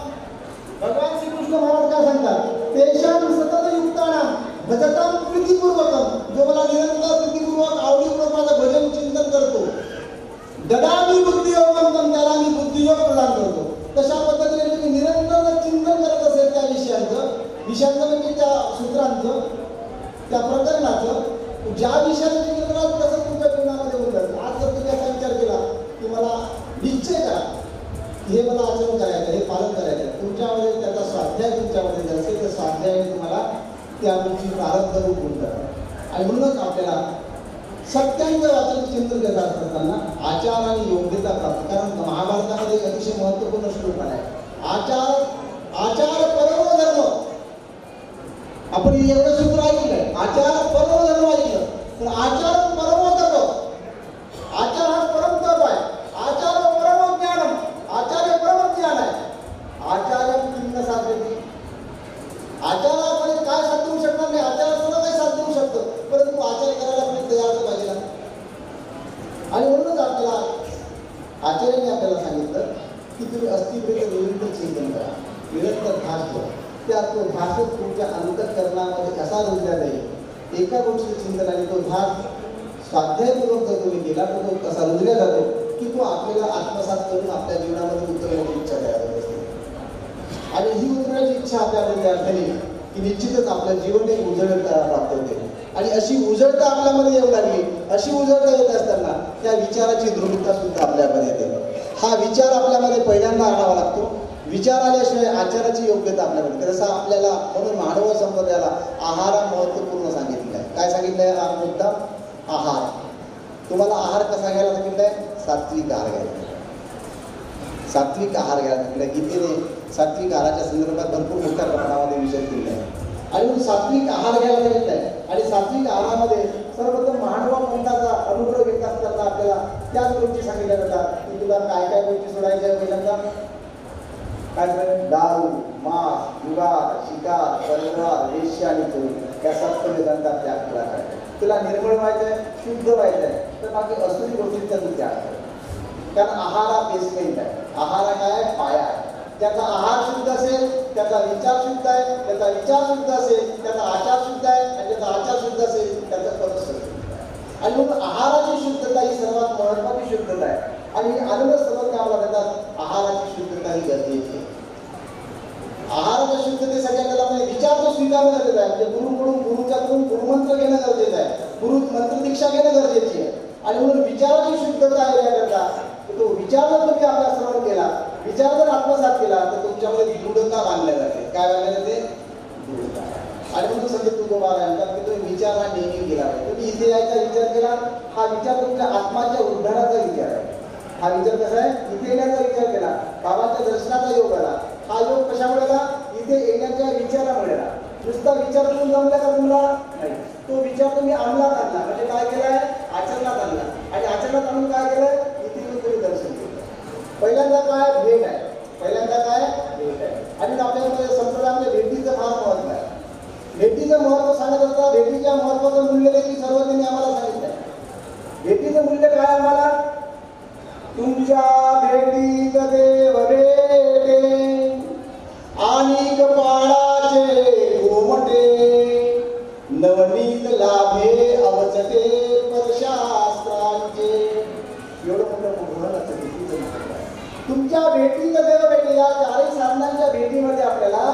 S5: भगवान श्रीकृष्ण महाराज काय सांगतात? तेषां सततयुक्तानां भजतां कृतिपूर्वकं. जो मला निरंतर कृतिपूर्वक आवडीपूर्वक माझं भजन चिंतन करतो, ददामि बुद्धियोगं, त्याला मी बुद्धियोग प्रदान करतो. तशा पद्धतीने तुम्ही निरंतर चिंतन करत असेल त्या विषयांचं म्हणजे त्या सूत्रांचं, त्या प्रकरणाचं, ज्या विषयाचं चिंतन कराल तसं तुमच्या जीवनामध्ये होऊन जाईल. आज जर तुम्ही असा विचार केला की मला निश्चय करा हे मला आचरण करायचं, हे पालन करायचं, तुमच्यामध्ये त्याचा स्वाध्याय तुमच्यामध्ये जर असेल तर स्वाध्यायाने तुम्हाला त्या गोष्टी प्रारंभ रूप होऊन जातात. आणि म्हणूनच आपल्याला सत्यांचं वाचन चिंतन करत असताना आचार आणि योग्यता प्राप्त. कारण महाभारतामध्ये एक अतिशय महत्त्वपूर्ण श्लोक आहे, आचार परमो धर्म. आपण एवढं सूत्र ऐकलंय, आचार परमो धर्म ऐकलं, तर आचार परमो धर्म, आचार हा परम तप आहे, आचार परम ज्ञानम, आचार्य परम ज्ञान आहे. आचार्य किंवा साध्य, आचारामध्ये काय साध्य होऊ शकणार नाही, आचारासुद्धा काही साध्य होऊ शकतं, परंतु आचार करायला आपण तयार पाहिजे ना. आणि म्हणूनच आपल्याला आचार्याने आपल्याला सांगितलं की तुम्ही अस्थिभेद निरंतर चिंतन करा, निरंतर ध्यास ठेवा. त्या तो ध्यासच तुमच्या अंतःकरणामध्ये कसा रुजला जाईल, एका गोष्टीचं चिंतन आणि तो ध्यास स्वाध्यायपूर्वक जर तुम्ही केला तर तो कसा रुजला जातो की तो आपल्याला आत्मसात करून आपल्या जीवनामध्ये उतरण्याची इच्छा तयार होत असते. आणि ही उतरण्याची इच्छा आपल्यामध्ये तयार झाली की निश्चितच आपलं जीवन एक उजळता प्राप्त होते. आणि अशी उजळता आपल्यामध्ये येऊ लागली, अशी उजळता येत असताना त्या विचाराची दृढता सुद्धा आपल्यामध्ये येते. हा विचार आपल्यामध्ये पहिल्यांदा आणावा लागतो. विचार आल्याशिवाय आचाराची योग्यता आपल्याकडे. जसं आपल्याला म्हणून मानव संप्रदायाला आहार महत्त्वपूर्ण सांगितलेला आहे. काय सांगितलं आहे? हा मुद्दा आहार. तुम्हाला आहार कसा घ्यायला सांगितलाय? सात्विक आहार घ्यायला. सात्विक आहार घ्यायला सांगितलं. गीतेने सात्विक आहाराच्या संदर्भात भरपूर मोठ्या प्रमाणामध्ये विषय केले आहे. आणि म्हणून सात्विक आहार घ्यायला सांगितलंय. आणि सात्विक आहारामध्ये सर्वप्रथम मानवा पंथाचा अनुग्रह घेत असताना आपल्याला त्याच गोष्टी सांगितल्या जातात की तुला काय काय गोष्टी सोडायच्या. पहिल्यांदा काय दारू, मांस, विवाह, शिकार, परवार, वेश्या आणि चोरी या 7 वेदांचा त्याग केला पाहिजे. तुला निर्मळ व्हायचं आहे, शुद्ध व्हायचं आहे, तर बाकी असुरी गोष्टींचा तू त्याग कर. कारण आहार हा बेसमेंट आहे. आहार काय? पाया आहे. त्याचा आहार शुद्ध असेल, त्याचा विचार शुद्ध आहे, त्याचा विचार शुद्ध असेल, त्याचा आचार शुद्ध आहे, आणि त्याचा आचार शुद्ध असेल, त्याचा कर्म शुद्ध आहे. आणि म्हणून आहाराची शुद्धता ही सर्वात महत्त्वाची शुद्धता आहे. आणि अन्न सर्व कामाला देतात आहाराची शुद्धता ही गरजेची आहे. आहाराच्या शुद्धतेसाठी आपल्याला विचार तो स्वीकारणं गरजेचं आहे. म्हणजे गुरुच्याकडून गुरुमंत्र घेणं गरजेचं आहे, गुरु मंत्र दीक्षा घेणं गरजेची आहे. आणि म्हणून विचाराची शुद्धता येण्याकरता तो विचार जर तुम्ही आपला श्रवण केला, विचार जर आत्मसात केला तर तुमच्यामध्ये दृढता बांधल्या जाते. काय बांधल्या जाते? दृढता. आणि म्हणून संत तुकोबा म्हणतात की तुम्ही विचार हा नेहमी केला पाहिजे. तुम्ही इथे यायचा विचार केला, हा विचार तुमच्या आत्माच्या उद्धाराचा विचार आहे. हा विचार कसा आहे? इथे येण्याचा विचार केला, बाबाच्या दर्शनाचा योग आला. हा योग कशामुळे आला? इथे येण्याच्या विचारामुळे आला. नुसता विचार करून जमला का तुम्हाला? नाही. तो विचार तुम्ही अंमलात आणला, म्हणजे काय केलाय? आचरणात आणला. आणि आचरणात आणून काय केलंय? इथे येऊन तुम्ही दर्शन केलं. पहिल्यांदा काय? भेट आहे. पहिल्यांदा काय? भेट आहे. आणि आपल्यामध्ये संप्रदायामध्ये भेटीचं फार महत्व आहे. भेटीचं महत्व सांगत असता भेटीच्या महत्वाचं मूल्य देखील सर्व त्यांनी आम्हाला सांगितलं आहे. भेटीचं मूल्य काय आम्हाला? तुमच्या तुमच्या भेटीनं देव भेटले. या चारही साधनांच्या भेटीमध्ये आपल्याला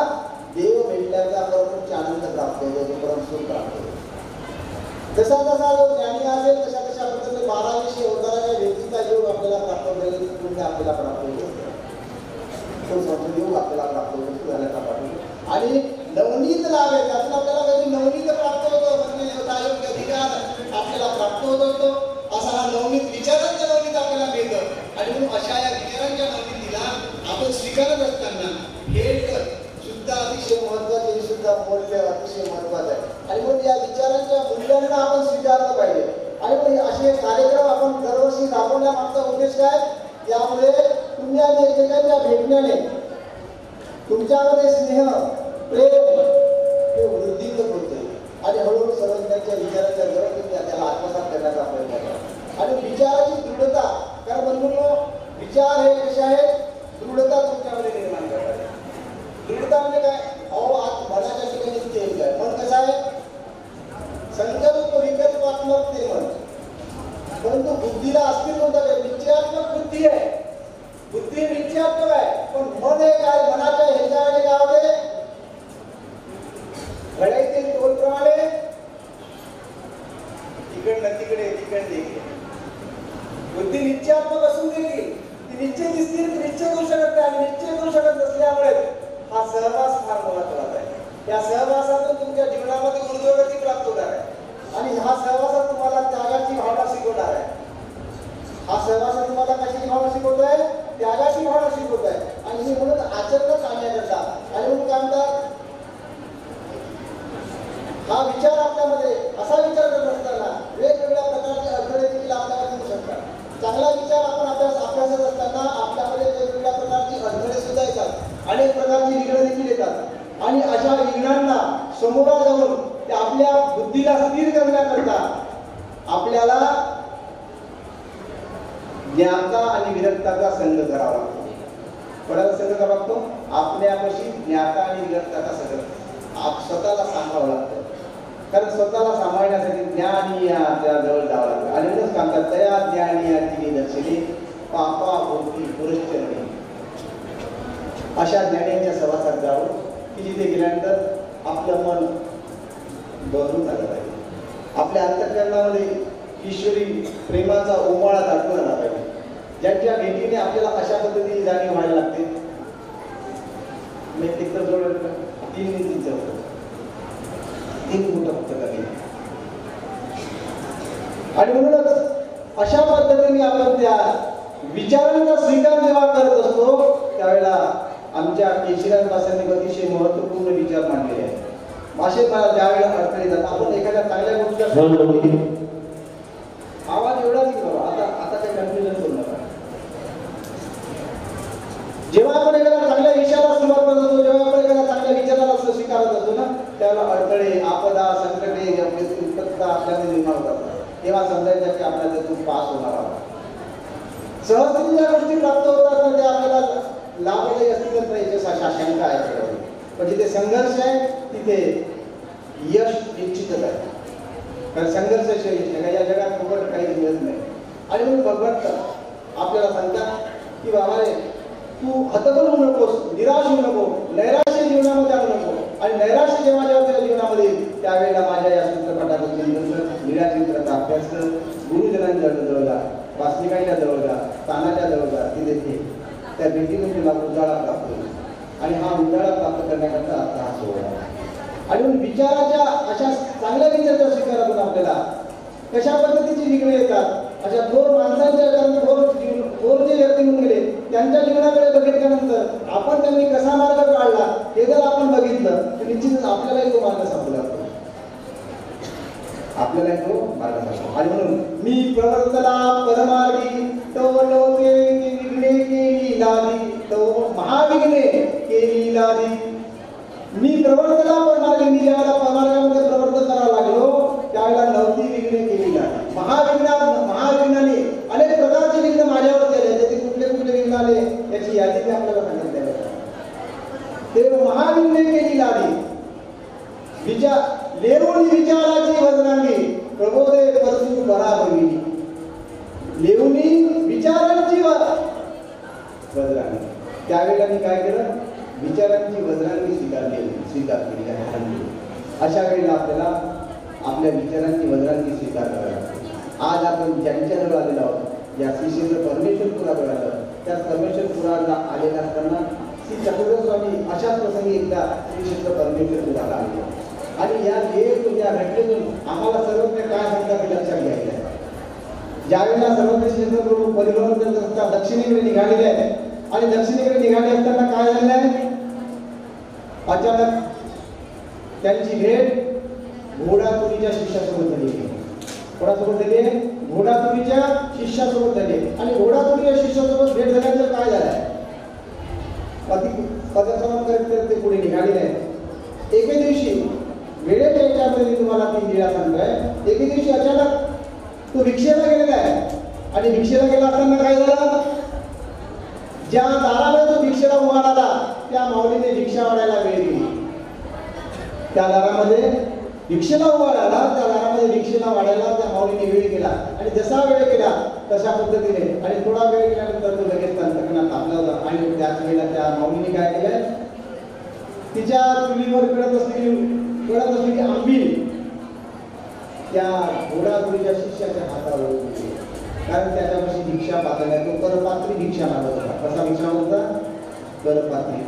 S5: देव भेटल्याचा परमोच्च आनंद प्राप्त होतो, तो परमसुख प्राप्त होतो. जसा जसा जो ज्ञानी असेल तशा तशा पद्धतीने 1200 अवताराच्या भेटीचा योग आपल्याला प्राप्त होईल, पुण्य आपल्याला प्राप्त होईल, तो संयोग आपल्याला प्राप्त होतो, झाल्याचा प्राप्त होतो. आणि नवनीत लाभ आहे, त्यातून आपल्याला काही नवनीत प्राप्त होतो, म्हणजे योगायोग अधिकार आपल्याला प्राप्त होतो. असा हा नवनीत विचारांच्या नवनीत आपल्याला मिळतं. आणि म्हणून अशा या विचारांच्या नवनीतीला आपण स्वीकारत असताना हे सुद्धा अतिशय महत्वाचे, सुद्धा मूल्य अतिशय महत्वाचं आहे. आणि म्हणून या विचारांच्या मूल्यांना आपण स्वीकारलं पाहिजे. आणि मग असे कार्यक्रम आपण दरवर्षी राबवण्यामागचा उद्देश काय? यामुळे तुम्ही आणि एकमेकांच्या भेटण्याने तुमच्यामध्ये स्नेह, प्रेम हे वृद्धिंग होते. आणि हळूहळू सर्वज्ञांच्या विचारांच्या जवळ तुम्ही त्याला आत्मसात करण्याचा प्रयत्न करा. आणि विचाराची दृढता, कारण म्हणून विचार हे कसे आहेत? दृढता तुमच्यामध्ये निर्माण करतात. दृढता म्हणजे काय? अहो आज मनाच्या ठिकाणी तेल काय मन कसं आहे? संकल्प विकल्पात्मक ते मन, परंतु बुद्धीला अस्तित्व होतं काय? निश्चयात्मक बुद्धी आहे. बुद्धी निश्चयात्मक आहे, पण मन हे काय? मनाच्या ह्याच्यामध्ये काय होते? घड्याळीतील टोलप्रमाणे तिकडनं तिकडे तिकडे बुद्धी निश्चयात्मक असून देखील ती निश्चय दिसतील, निश्चय करू शकत नाही. आणि निश्चय करू शकत नसल्यामुळे हा सहवास फार महत्वाचा आहे. या सहवासातून तुमच्या जीवनामध्ये ऊर्ध्वगती प्राप्त होणार आहे. आणि हा सहवासात तुम्हाला त्यागाची भावना शिकवणार आहे. हा सहवासात तुम्हाला कशाची भावना शिकवत आहे? त्यागाची भावना शिकवत आहे. आणि हे म्हणून आचरणात आणण्याकरता. आणि म्हणून काय म्हणतात? हा विचार आपल्यामध्ये असा विचार करत असताना वेगवेगळ्या प्रकारचे अडथळे देखील आपल्याला येऊ शकतात. चांगला विचार आपण अभ्यासत असताना आपल्यामध्ये वेगवेगळ्या प्रकारची अडथळे सुद्धा येतात, अनेक प्रकारची विघ्न देखील येतात. आणि अशा विघ्नांना समोरा जाऊन ते आपल्या बुद्धीला स्थिर करण्याकरता आपल्याला ज्ञाता आणि विरक्ताचा संघ करावा लागतो. कोणाचा संघ करावा लागतो? आपल्यापाशी ज्ञाता आणि विरक्ताचा संघ स्वतःला सांभाळावं लागतं. कारण स्वतःला सांभाळण्यासाठी ज्ञानी त्या जवळ जावं लागतं. आणि म्हणूनच सांगतात तया ज्ञानी तिने दर्शने पापा भोवती पुरश्चरणे. अशा ज्ञानीच्या सहवासात जावं की जिथे गेल्यानंतर आपलं मन बदलून झालं पाहिजे. आपल्या अंतःकरणामध्ये ईश्वरी प्रेमाचा उमाळा दाटून आला पाहिजे. ज्यांच्या भेटीने आपल्याला अशा पद्धतीने जाणीव व्हायला लागते. तिथं जवळ 3 जवळ 3 मोठं फक्त कमी. आणि म्हणूनच अशा पद्धतीने आपण त्या विचारांचा स्वीकार जेव्हा करत असतो त्यावेळेला आमच्या केशिराज भाषांनी अतिशय महत्वपूर्ण विचार मांडलेले आहेत. भाषेत मला ज्यावेळेला अडथळे येतात, आपण एखाद्या चांगल्या गोष्टीचा आवाज एवढाच की बाबा आता काही कन्फ्युजन करू नका. जेव्हा आपण एखाद्या चांगल्या विचाराला सुरुवात करत असतो, जेव्हा आपण एखाद्या चांगल्या विचाराला स्वीकारत असतो ना, त्यावेळेला अडथळे, आपदा, संकटे आपल्याला निर्माण होतात. तेव्हा समजायचं की आपल्याला त्यातून पास होणार आहोत. सहजतेने ज्या गोष्टी प्राप्त होतात ना त्या आपल्याला लाभदायी असतीलच नाही याची शंका आहे. पण जिथे संघर्ष आहे तिथे यश निश्चितच आहे. कारण संघर्षाशिवाय यश नाही. या जगात फुकट काही मिळत नाही. आणि म्हणून भगवंत आपल्याला सांगतात की बाबा रे तू हतबल होऊ नकोस, निराश होऊ नको, नैराश्य जीवनामध्ये आणू नको. आणि नैराश्य जेव्हा जेव्हा तुझ्या जीवनामध्ये त्यावेळेला माझ्या या सूत्रपाठाचं चिंतन निराचिंतनाचा अभ्यास कर. गुरुजनांच्या जवळ जा, वासनिकांच्या जवळ जा, तानाच्या जवळ जा. तिथे त्या भेटीतून तुला उजाळा प्राप्त होईल. आणि हा उजाळा प्राप्त करण्याकरता आता हा सोहळा. आणि विचाराच्या अशा चांगल्या विचाराच्या स्वीकारातून आपल्याला कशा पद्धतीची विघ्न येतात. अशा थोर माणसांच्या थोर जे व्यक्ती होऊन गेले त्यांच्या जीवनाकडे बघितल्यानंतर आपण त्यांनी कसा मार्ग काढला हे जर आपण बघितलं तर निश्चितच आपल्यालाही तो मार्ग सापडला. आपल्याला तो मार्ग सापडला. आणि म्हणून मी प्रवर्तला परमार्गी तो लोके विघ्ने केली लादी, तो महाविघ्ने केली लादी. मी प्रवर्तला परमार्गी, मी ज्यावेळेला परमार्गामध्ये प्रवर्तन करायला लागलो त्यावेळेला 9 विघ्ने केली लादी. महाविघ्नाने अनेक प्रकारचे विघ्न माझ्यावर केले. त्याचे कुठले कुठले विघ्न आले याची यादी मी आपल्याला सांगितलेली आहे. ते महाविघ्ने केली लादी. लेवून विचाराची वजनांगी प्रबोधे परसू बराबरी. लेवूनी विचारांची वज्रांगी. त्यावेळेला मी काय केलं, विचारांची वज्रांगी स्वीकार केली त्या घरांनी. अशा वेळेला आपल्याला आपल्या विचारांची वज्रांगी स्वीकार करायला लागते. आज आपण ज्यांच्याजवळ आलेलो आहोत, या श्री क्षेत्र परमेश्वरपुराजवळ आलं, त्या परमेश्वरपुराला आलेला असताना श्री चक्रधर स्वामी अशाच प्रसंगी एकदा श्री क्षेत्र परमेश्वरपुराला आले आणि या या घटनेतून आम्हाला सर्वज्ञ काय सांगतात हे लक्षात घ्यायचं आहे. ज्यावेळेला सर्वज्ञ श्री क्षेत्र प्रभू परिभ्रमण करत दक्षिणेकडे निघालेले आहेत आणि दक्षिणेकडे निघाले असताना काय झालं आहे, अचानक त्यांची भेट घोडातुरीच्या शिष्यासोबत झाली. कोणासोबत झाली आहे? घोडातुरीच्या शिष्यासोबत झाली. आणि घोडातुरीच्या शिष्यासोबत भेट झाल्यानंतर काय झालंय, पदक्रम करत ते पुढे निघालेले आहेत. एके दिवशी वेळेच्या याच्यामध्ये मी तुम्हाला ती लीळा सांगतोय. एके दिवशी अचानक तो भिक्षेला गेलेला आहे आणि भिक्षेला गेला असताना काय झालं, ज्या दाराला तो भिक्षेला उभा राहिला त्या माऊलीने भिक्षा वाढायला वेळ दिली. त्या दारामध्ये भिक्षेला उभा राहिला, त्या दारामध्ये भिक्षेला वाढायला त्या माऊलीने वेळ केला आणि जसा वेळ केला तशा पद्धतीने आणि थोडा वेळ केल्यानंतर तो लगेच अंतकरणात तापला होता. आणि त्याच वेळेला त्या माऊलीने काय केलं, तिच्या चुलीवर कळत असलेली आंबील त्या घोडाघोडीच्या शिष्याच्या हातावर होती. कारण त्याच्यापाशी भिक्षा पातळ्या, तो करपात्री भिक्षा मागत होता. कसा भिक्षा मागत होता? करपात्री,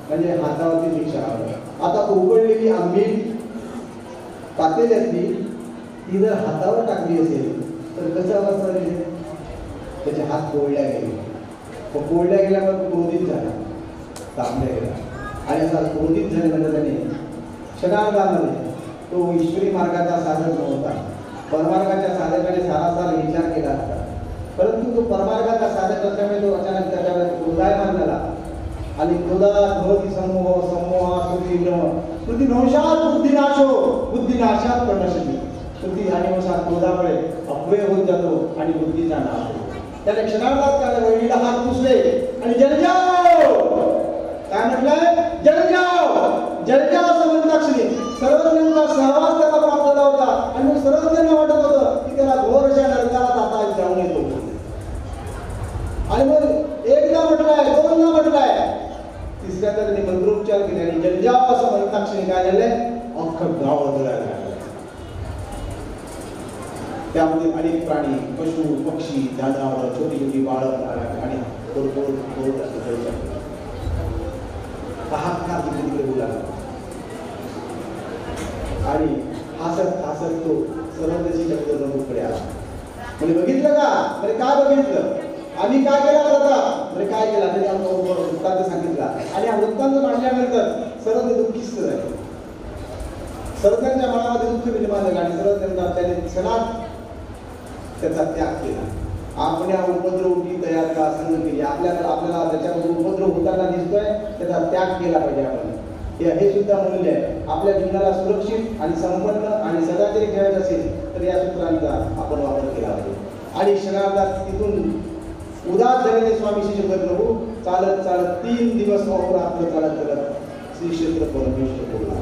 S5: म्हणजे हातावरती भिक्षा मागत. आता उकळलेली आंबील पातेल्यातली ती जर हातावर टाकली असेल तर कसं अवस्था झाली, त्याचे हात पोळल्या गेले. पोळल्या गेल्यावर क्रोधित झाला, तापल्या गेला आणि असा क्रोधित झाल्यानंतर त्याने क्षणार्धामध्ये तो ईश्वरी मार्गाचा साधक नव्हता, परमार्गाच्या साधकाने सारासार विचार केला असता. परंतु तो परमार्गाचा साधक असल्यामुळे तो अचानक त्याच्यावर क्रोधायमान झाला आणि क्रोधात भवती समूह समूहा श्रुती श्रुती नवशात बुद्धिनाशो बुद्धिनाशात प्रणशती. श्रुती आणि नवशात क्रोधामुळे अपव्यय होत जातो आणि बुद्धीचा नाश होतो. त्याने क्षणार्धात त्याने वहिनीला हात पुसले आणि जलजाव काय म्हटलंय, जलजाव जलजाव असं म्हणतात. श्री सर्वज्ञांचा सहवास त्याला प्राप्त झाला होता आणि मग सर्वज्ञांना वाटत होतं की त्याला घोर अशा नरकाला आता जाऊन येतो. आणि मग एकदा म्हटलंय, दोनदा म्हटलंय, तिसऱ्या त्याने मंत्रोच्चार केले आणि जलजाव असं म्हणताक्षणी काय झालंय, अख्खं गाव बदलायला. त्यामध्ये अनेक प्राणी, पशु पक्षी, जनावर, छोटी छोटी बाळं आणि हाहाकार तिकडे तिकडे बोला आणि हसत हसत तो सर्वदेशी चक्रधरकडे आला. म्हणजे बघितलं का, म्हणजे काय बघितलं, आम्ही काय केला होता, म्हणजे काय केला ते वृत्तांत सांगितला. आणि हा वृत्तांत मांडल्यानंतर सर्व दुःखीस्त झाले. सर्वांच्या मनामध्ये दुःख निर्माण झालं आणि सर्व त्याने क्षणात त्याचा त्याग केला. आपण या उपद्रवची तयार का संघ केली, आपल्याला त्याच्यामध्ये उपद्रव होताना दिसतोय, त्याचा त्याग केला पाहिजे आपण. हे सुद्धा मूल्य आहे. आपल्या जीवनाला सुरक्षित आणि संपन्न आणि सदाचारी ठेवायचं असेल तर या सूत्रांचा आपण वापर केला पाहिजे. आणि क्षणार्धात तिथून उदास झालेले स्वामी श्री चक्रधर प्रभू चालत चालत 3 दिवस अहोरात्र चालत चालत श्री क्षेत्र परमेश्वर बोलला.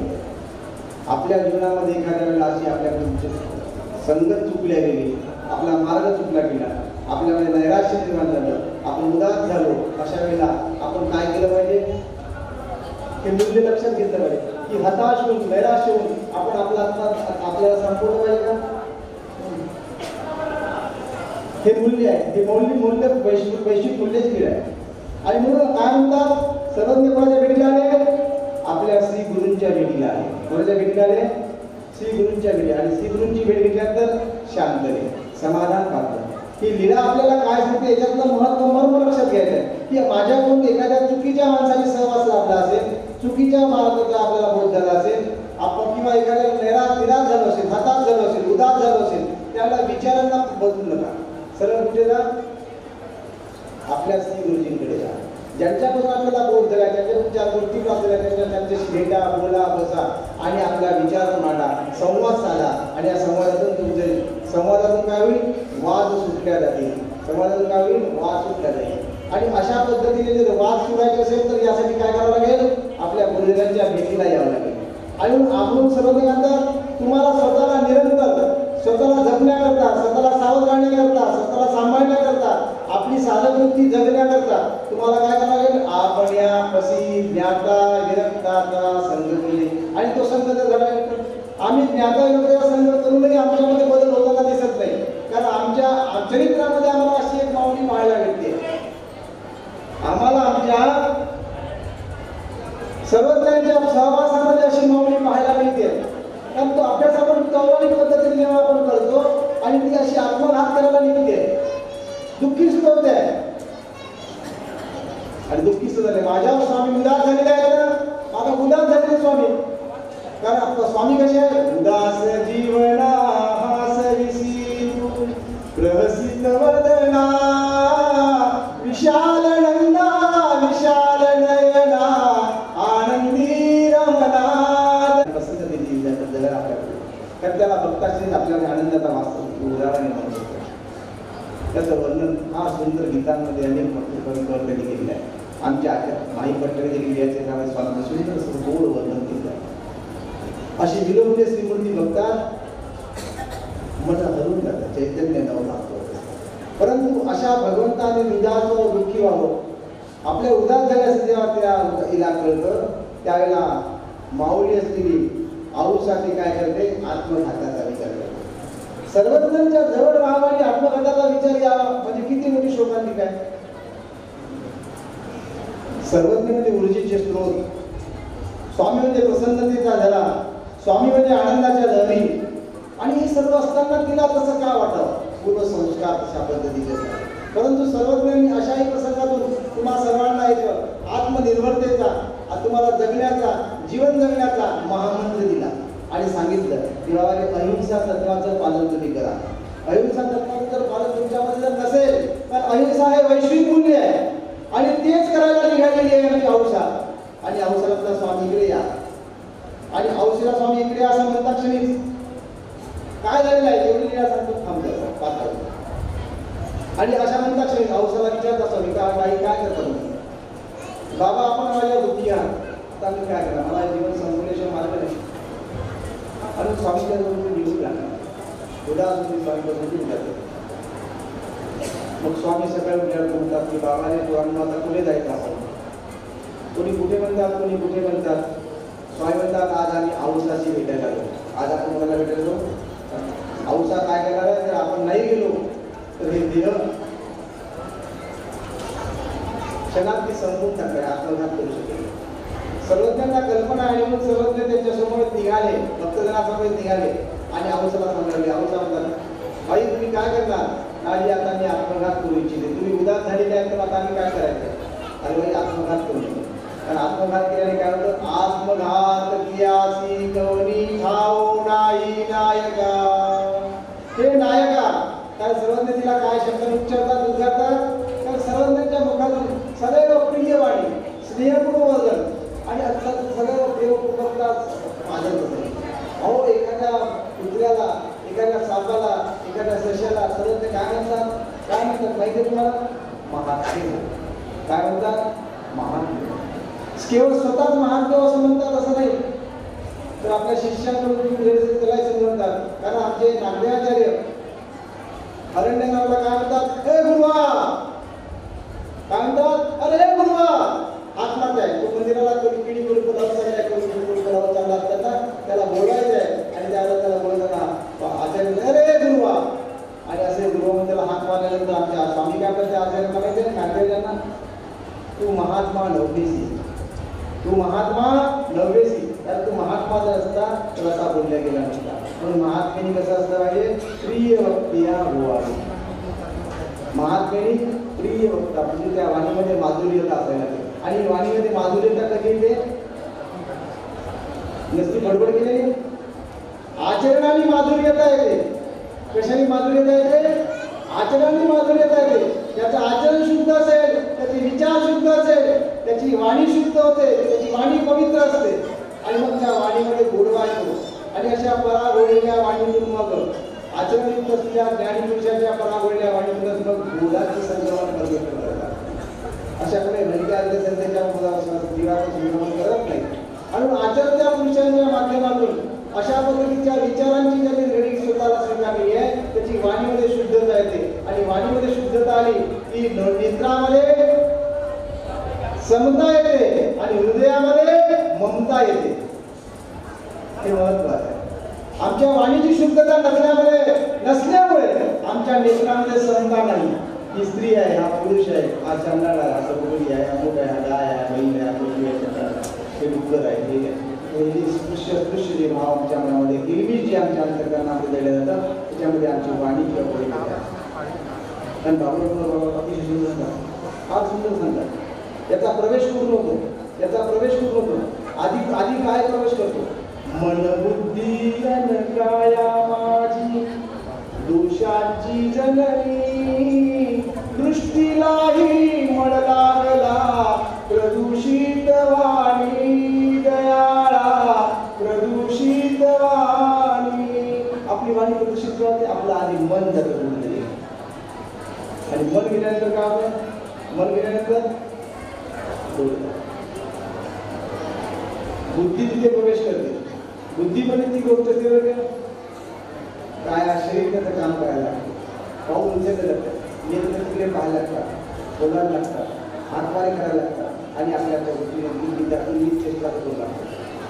S5: आपल्या जीवनामध्ये एखाद्या वेळेला अशी आपल्याकडून संगत चुकल्या गेली, आपला मार्ग चुकला गेला, आपल्यामध्ये नैराश्य निर्माण झालं, आपण उदास झालो, अशा वेळेला आपण काय केलं पाहिजे, हे मूल्य लक्षात घेतलं पाहिजे की हताश होऊन नैराश्य होऊन आपण आपल्याला संपवलं पाहिजे का. हे मूल्य आहे, हे मूल्य वैश्विक मूल्यच केलं आहे. आणि म्हणून काय म्हणतात, सर्वज्ञ कोणाच्या भेटीला आले, आपल्या श्री गुरूंच्या भेटीला आले. कोणाच्या भेटीला आले, श्री गुरूंच्या भेटी. आणि श्री गुरूंची भेट घेतल्यानंतर शांत रे, समाधान प्राप्त. ही लीळा आपल्याला काय सांगते, याच्यातलं महत्व मर्म लक्षात घ्यायचं आहे की माझ्याकडून एखाद्या चुकीच्या माणसाने सहवास लाभला असेल, चुकीच्या मार्गाचा आपल्याला बोध झाला असेल, आपण किंवा एखाद्या निराश झालो असेल, हताश झालो असेल, उदास झालो असेल, त्याला विचारांना बदलू नका. सरळ कुठे जा, आपल्या श्री गुरुजींकडे जा. ज्यांच्यापासून आपल्याला बोध झाला, त्यांच्यापासून ज्या गोष्टी प्राप्त झाल्या त्यांच्याशी भेटा, बोला, बसा आणि आपला विचार मांडा, संवाद साधा. आणि या संवादातून काय होईल, वाद सुटल्या जातील. संवादातून काय होईल, वाद सुटल्या जाईल. आणि अशा पद्धतीने जर वाद सुटायचे असेल तर यासाठी काय करावं लागेल, आपल्या गुरुजनांच्या भेटीला यावं लागेल. आणि आपण सर्वजण म्हणतात तुम्हाला स्वतःला निरंतर स्वतःला जगण्याकरता, स्वतःला सावध राहण्याकरता, स्वतःला सांभाळण्याकरता, आपली साधक वृत्ती जगण्याकरता तुम्हाला काय आपण्या पसी ज्ञाता विरक्ताचा संघ केले आणि तो संघ जर घडायला आम्ही ज्ञाता विरक्ताचा संघ करूनही आमच्यामध्ये बदल होताना दिसत नाही, कारण आमच्या चरित्रामध्ये आम्हाला अशी एक माऊली पाहायला मिळते. आम्हाला आमच्या सर्वज्ञांच्या सहवासामध्ये अशी माऊली पाहायला मिळते, कारण तो अभ्यास आपण तौराणिक पद्धतीने जेव्हा आपण करतो आणि ती अशी आत्मघात करायला निघते, दुःखी स्तोत्र आहे आणि दुःखी झाले. माझ्या स्वामी उदास झालेले आहेत ना, माझा उदास झालेले स्वामी, कारण आपला स्वामी कसे आहे, उदास जीवना हासविसी प्रहसित वदना विशाल नंदा विशाल नयना आनंदी रमना. पसंत दिली जगात आपल्याकडे, कारण त्याला भक्ताश्री आपल्याला आनंदाचा वास्तव उदाहरण म्हणू शकतो. त्याचं वर्णन फार सुंदर गीतांमध्ये अनेक भक्तकवींनी केलेलं आहे. आमच्या माई पटकरे देखील याचे नाव स्वामी सुंदर गोड वर्णन केलं आहे. अशी विलोभनीय श्रीमूर्ती बघतात मन हरून जातं, चैतन्य नवं लागतं. परंतु अशा भगवंताने उदास व दुःखी व्हावं, आपल्या उदास झाल्याचं जेव्हा त्या इला कळतं त्यावेळेला माऊली असलेली आऊसाठी काय करते, आत्मघाताचा विचार करते. सर्वज्ञांच्या जवळ राहावं आणि आत्मघाताचा विचार यावा म्हणजे किती मोठी शोकांतिका आहे. सर्वज्ञ म्हणजे ऊर्जेचे स्रोत, स्वामी म्हणजे प्रसन्नतेचा झरा, स्वामी म्हणजे आनंदाच्या लहरी. आणि हे सर्व असताना तिला तसं का वाटावं, पूर्वसंस्कार तशा पद्धतीचे. परंतु सर्वज्ञांनी अशाही प्रसंगातून तुम्हा सर्वांना एक आत्मनिर्भरतेचा, तुम्हाला जगण्याचा, जीवन जगण्याचा महामंत्र दिला आणि सांगितलं की बाबा अहिंसा तत्वाचं पालन तुम्ही करा. अहिंसा तत्वाचं जर पालन तुमच्यामध्ये जर नसेल तर अहिंसा हे वैश्विक मूल्य आहे आणि तेच करायला निघालेली आहे आमची औषा. आणि औषधातला स्वामी इकडे या आणि औषधा स्वामी इकडे असं म्हणता क्षणी काय झालेलं आहे एवढी लिहा सांगतो थांबतो पाहतो. आणि अशा म्हणता क्षणी औषधाला विचारता स्वामी काय करता तुम्ही, बाबा आपण माझ्या दुःखी आहात, आता मी काय करा, मला जीवन संपल्याशिवाय मार्ग नाही. आणि स्वामीच्या जवळ निघून लागला उदास तुम्ही स्वामीपासून निघून जाते. मग स्वामी सकाळी उठल्यावर म्हणतात की बाबाने तुला आता कुठे जायचं आपण, कोणी कुठे म्हणतात कोणी कुठे म्हणतात. स्वामी म्हणतात आज आम्ही औषधाशी भेटायला आलो. आज आपण कोणाला भेटायलो, औषध काय करणार आहे, जर आपण नाही गेलो तर हे देह क्षणात ती संपून टाकणार, आत्मघात करू शकेल. सर्वज्ञांना कल्पना आहे म्हणून सर्वज्ञ त्यांच्यासमोर निघाले, भक्तजनासमोर निघाले आणि औषधाला सांगितले. औषध म्हणतात आई तुम्ही काय करणार, आधी आता मी आत्मघात करू इच्छिते, तुम्ही उदास झालेले आहेत तर आता आम्ही काय करायचं, अरे बाई आत्मघात करू नये. कारण आत्मघात केल्याने काय होतं, आत्मघात कियासी कवनी ठाऊ नाही नायका. हे नायका, कारण सर्वज्ञ तिला काय शब्द उच्चारतात उद्गारतात, कारण सर्वज्ञांच्या मुखातून सदैव प्रियवाणी स्नेहपूर्ण वर्णन आणि सदैव प्रेमपूर्वकता आदर होतो. अहो एखाद्या कुत्र्याला, एखाद्या सापाला, एखाद्या सश्याला सर्वज्ञ काय म्हणतात माहिती आहे तुम्हाला, महात्मेय. काय म्हणतात, महात्मेय. केवळ स्वतःच महात्मेय असं म्हणतात असं नाही, तर आपल्या शिष्यांकडून त्याला समजतात. कारण आमचे नागदेवाचार्य अरण्यनाथला काय म्हणतात, हे गुरुवा, काय म्हणतात, अरे हे गुरुवा. आत्माच आहे तो, मंदिराला कोणी पिढी कोणी चालला असताना त्याला बोलायचं आहे आणि त्याला बोलताना आचार्य अरे गुरुवा. आणि असे गुरुवा त्याला हात मारल्यानंतर आमच्या स्वामी काय करते, आचार्य मागायचे नागदेवांना, तू महात्मा नव्हेसी, तू महात्मा नव्हेसी. तर तू महात्मा जर असता तर असा बोलल्या गेला नसता. म्हणून महात्मेनी कसं असलं पाहिजे, प्रिय वक्तिया होवावी. महात्मेनी प्रिय वक्ता म्हणजे त्या वाणीमध्ये माधुर्यता असायला पाहिजे. आणि वाणीमध्ये माधुर्यता कधी येते, नसती बडबड केलेली, आचरणाने माधुर्यता येते. कशाने माधुर्यता येते, आचरणाने माधुर्यता येते. त्याचं आचरण शुद्ध असेल, त्याचे विचार शुद्ध असेल, त्याची वाणी शुद्ध होते, त्याची वाणी पवित्र असते आणि मग त्या वाणीमध्ये गोडवा येतो. आणि अशा परागोळलेल्या वाणीतून मग आचरणयुक्त असलेल्या ज्ञानीपुरुषाच्या परागोळलेल्या वाणीतूनच मग बोधाचे संक्रमण करतात. अशाकडे हरिकार्य संस्थेच्या जीवाचं संक्रमण करत नाही. आणि आचरणच्या पुरुषांच्या माध्यमातून अशा पद्धतीच्या विचारांची ज्यांनी रेडी स्वतःला स्वीकारली आहे त्याची वाणीमध्ये शुद्धता येते. आणि वाणीमध्ये शुद्धता आली की नेत्रामध्ये समता येते आणि हृदयामध्ये ममता येते. हे महत्वाचं आहे. आमच्या वाणीची शुद्धता नसल्यामुळे आमच्या नेत्रामध्ये समता नाही. ही स्त्री आहे, हा पुरुष आहे, हा चंडाळ आहे, हा सगुणी आहे, हा मोठ आहे, हा गाय आहे, बहीण आहे, मुलगी आहे, चंडाळ हे डुक्कर आहे, हे स्पृश्य जे भाव आमच्या मनामध्ये गिरमिश जे आमच्या अंतर्करणामध्ये दिले जातात त्याच्यामध्ये आमची वाणी किंवा बोली कारण बाबा अतिशय सुंदर सांगतात, फार सुंदर सांगतात. याचा प्रवेश कुठून होतो, याचा प्रवेश कुठून होतो. आधी काय प्रवेश करतो. मन बुद्धी काया माझी दोषांची जननी दृष्टीलाही मळ लागला प्रदूषित वाणी दयाळा प्रदूषित वाणी. आपली वाणी प्रदूषित होते. आपलं आधी मन जातं आणि मन गेल्यानंतर काय होतं. मन गेल्यानंतर बुद्धी तिथे प्रवेश करते. बुद्धीमध्ये ती गोष्ट काय शरीर त्याचं काम करायला लागतं. पाऊल उचललं लागतं, नेत्र तिकडे पाहायला लागतात, बोलायला लागतात, हातवारे करायला लागतात आणि आपल्या त्या गोष्टीने चेष्टा करू लागतात.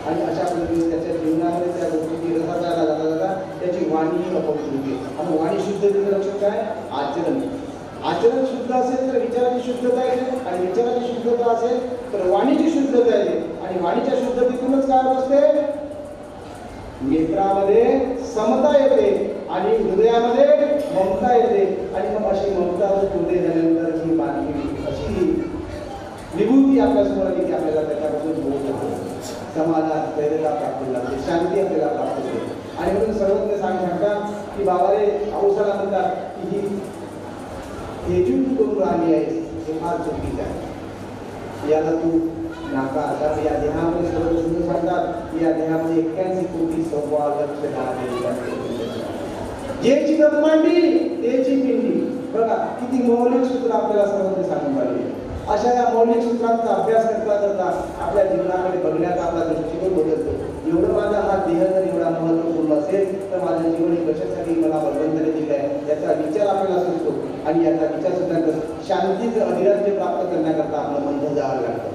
S5: आणि अशा पद्धतीने त्याच्या जीवनामध्ये त्या गोष्टीची रसायला जाता जाता त्याची वाणी अपवित्र होते. आणि वाणी शुद्धतेचं लक्षण काय. आचरण. आचरण शुद्ध असेल तर विचाराची शुद्धता येते आणि विचाराची शुद्धता असेल तर वाणीची शुद्धता येते आणि वाणीच्या शुद्धतेतूनच काय होत असते. नेत्रामध्ये समता येते आणि हृदयामध्ये ममता येते आणि मग अशी ममता पुढे झाल्यानंतर ही बातमी अशी विभूती आपल्यासमोर आली की आपल्याला त्याच्यापासून बोध होतो, समाधान स्थैर्यता प्राप्त लागते, शांती आपल्याला प्राप्त होते. आणि म्हणून सर्वज्ञ सांगतात की बाबा रे औषधाला म्हणतात की ही हेजून करून राहिली आहे हे फार चुकीचं आहे. याला तू नाका. कारण या देहामध्ये सर्व सुंदर सांगतात या देहामध्ये 81 कोटी 1.25 लाख जेची ब्रह्मांडी तेची पिंडी. बघा किती मौलिक सूत्र आपल्याला सर्वज्ञ सांगून राहिले. अशा या मौलिक सूत्रांचा अभ्यास करता करता आपल्या जीवनाकडे बघण्याचा आपला दृष्टिकोन बदलतो. एवढं माझा हा देह जर एवढा महत्त्वपूर्ण असेल तर माझं जीवन हे कशासाठी मला भगवंताने दिलं आहे याचा विचार आपल्याला सुचतो. आणि याचा विचार सुद्धा शांतीचं अधिराज्य प्राप्त करण्याकरता आपलं मन जावं लागतं.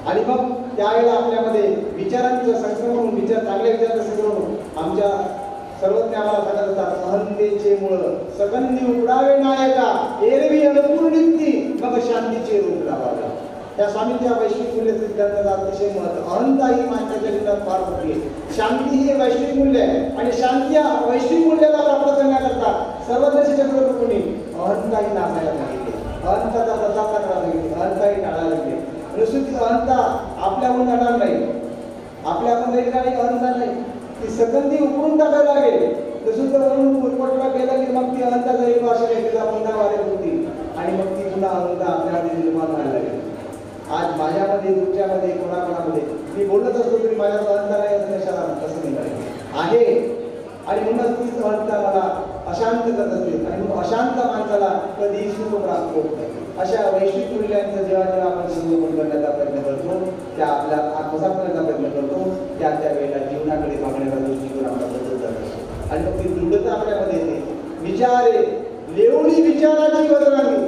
S5: आणि मग त्यावेळेला आपल्यामध्ये विचारांचं संक्रमण, विचार चांगल्या विचारांचं संक्रमण आमच्या सर्वज्ञ आम्हाला सांगत होतात. अहंतेचे मुळ सगंधी उडावे नायका एरवी अनुपूर्णिती मग शांतीचे रूप लावावे. त्या स्वामींच्या वैश्विक मूल्य सिद्धांताचा अतिशय महत्व. अहंता ही माणसाच्या जीवनात फार मोठी आहे. शांती हे वैश्विक मूल्य आहे आणि शांती या वैश्विक मूल्याला प्राप्त करण्याकरता सर्वज्ञ चक्रवर्तींनी अहंताही नासायला सांगितले, अहंताचा प्रसार करायला सांगितले, अहंताही टाळायला लागले. नुसती अहंता आपल्याहून जाणार नाही, आपल्याहून नाही अहंता नाही, ती सगंधी उकळून टाकायला लागेल. नुसतं म्हणून उरपटवा केला की मग ती अहंता जरी भाषा तिला पुन्हा वारे होती आणि मग ती पुन्हा अहंता आपल्यामध्ये निर्माण व्हायला लागेल. आज माझ्यामध्ये तुमच्यामध्ये कोणाकोणामध्ये मी बोलत असतो तरी माझ्यात अहंता नाही असं कशाला तसं नाही आहे. आणि म्हणूनच तीच अहंता मला अशांत करत असते आणि म्हणून अशांत माणसाला कधीही सुख प्राप्त होत नाही. अशा वैश्विक मूल्यांचं जेव्हा जेव्हा आपण संगोपन करण्याचा प्रयत्न करतो, त्या आपल्या आत्मसात करण्याचा प्रयत्न करतो, त्या वेळेला जीवनाकडे मागण्याचा दृष्टिकोन आपला बदलत जात असतो आणि मग ती दृढता आपल्यामध्ये येते. विचारे लेवडी विचाराची वजरांगी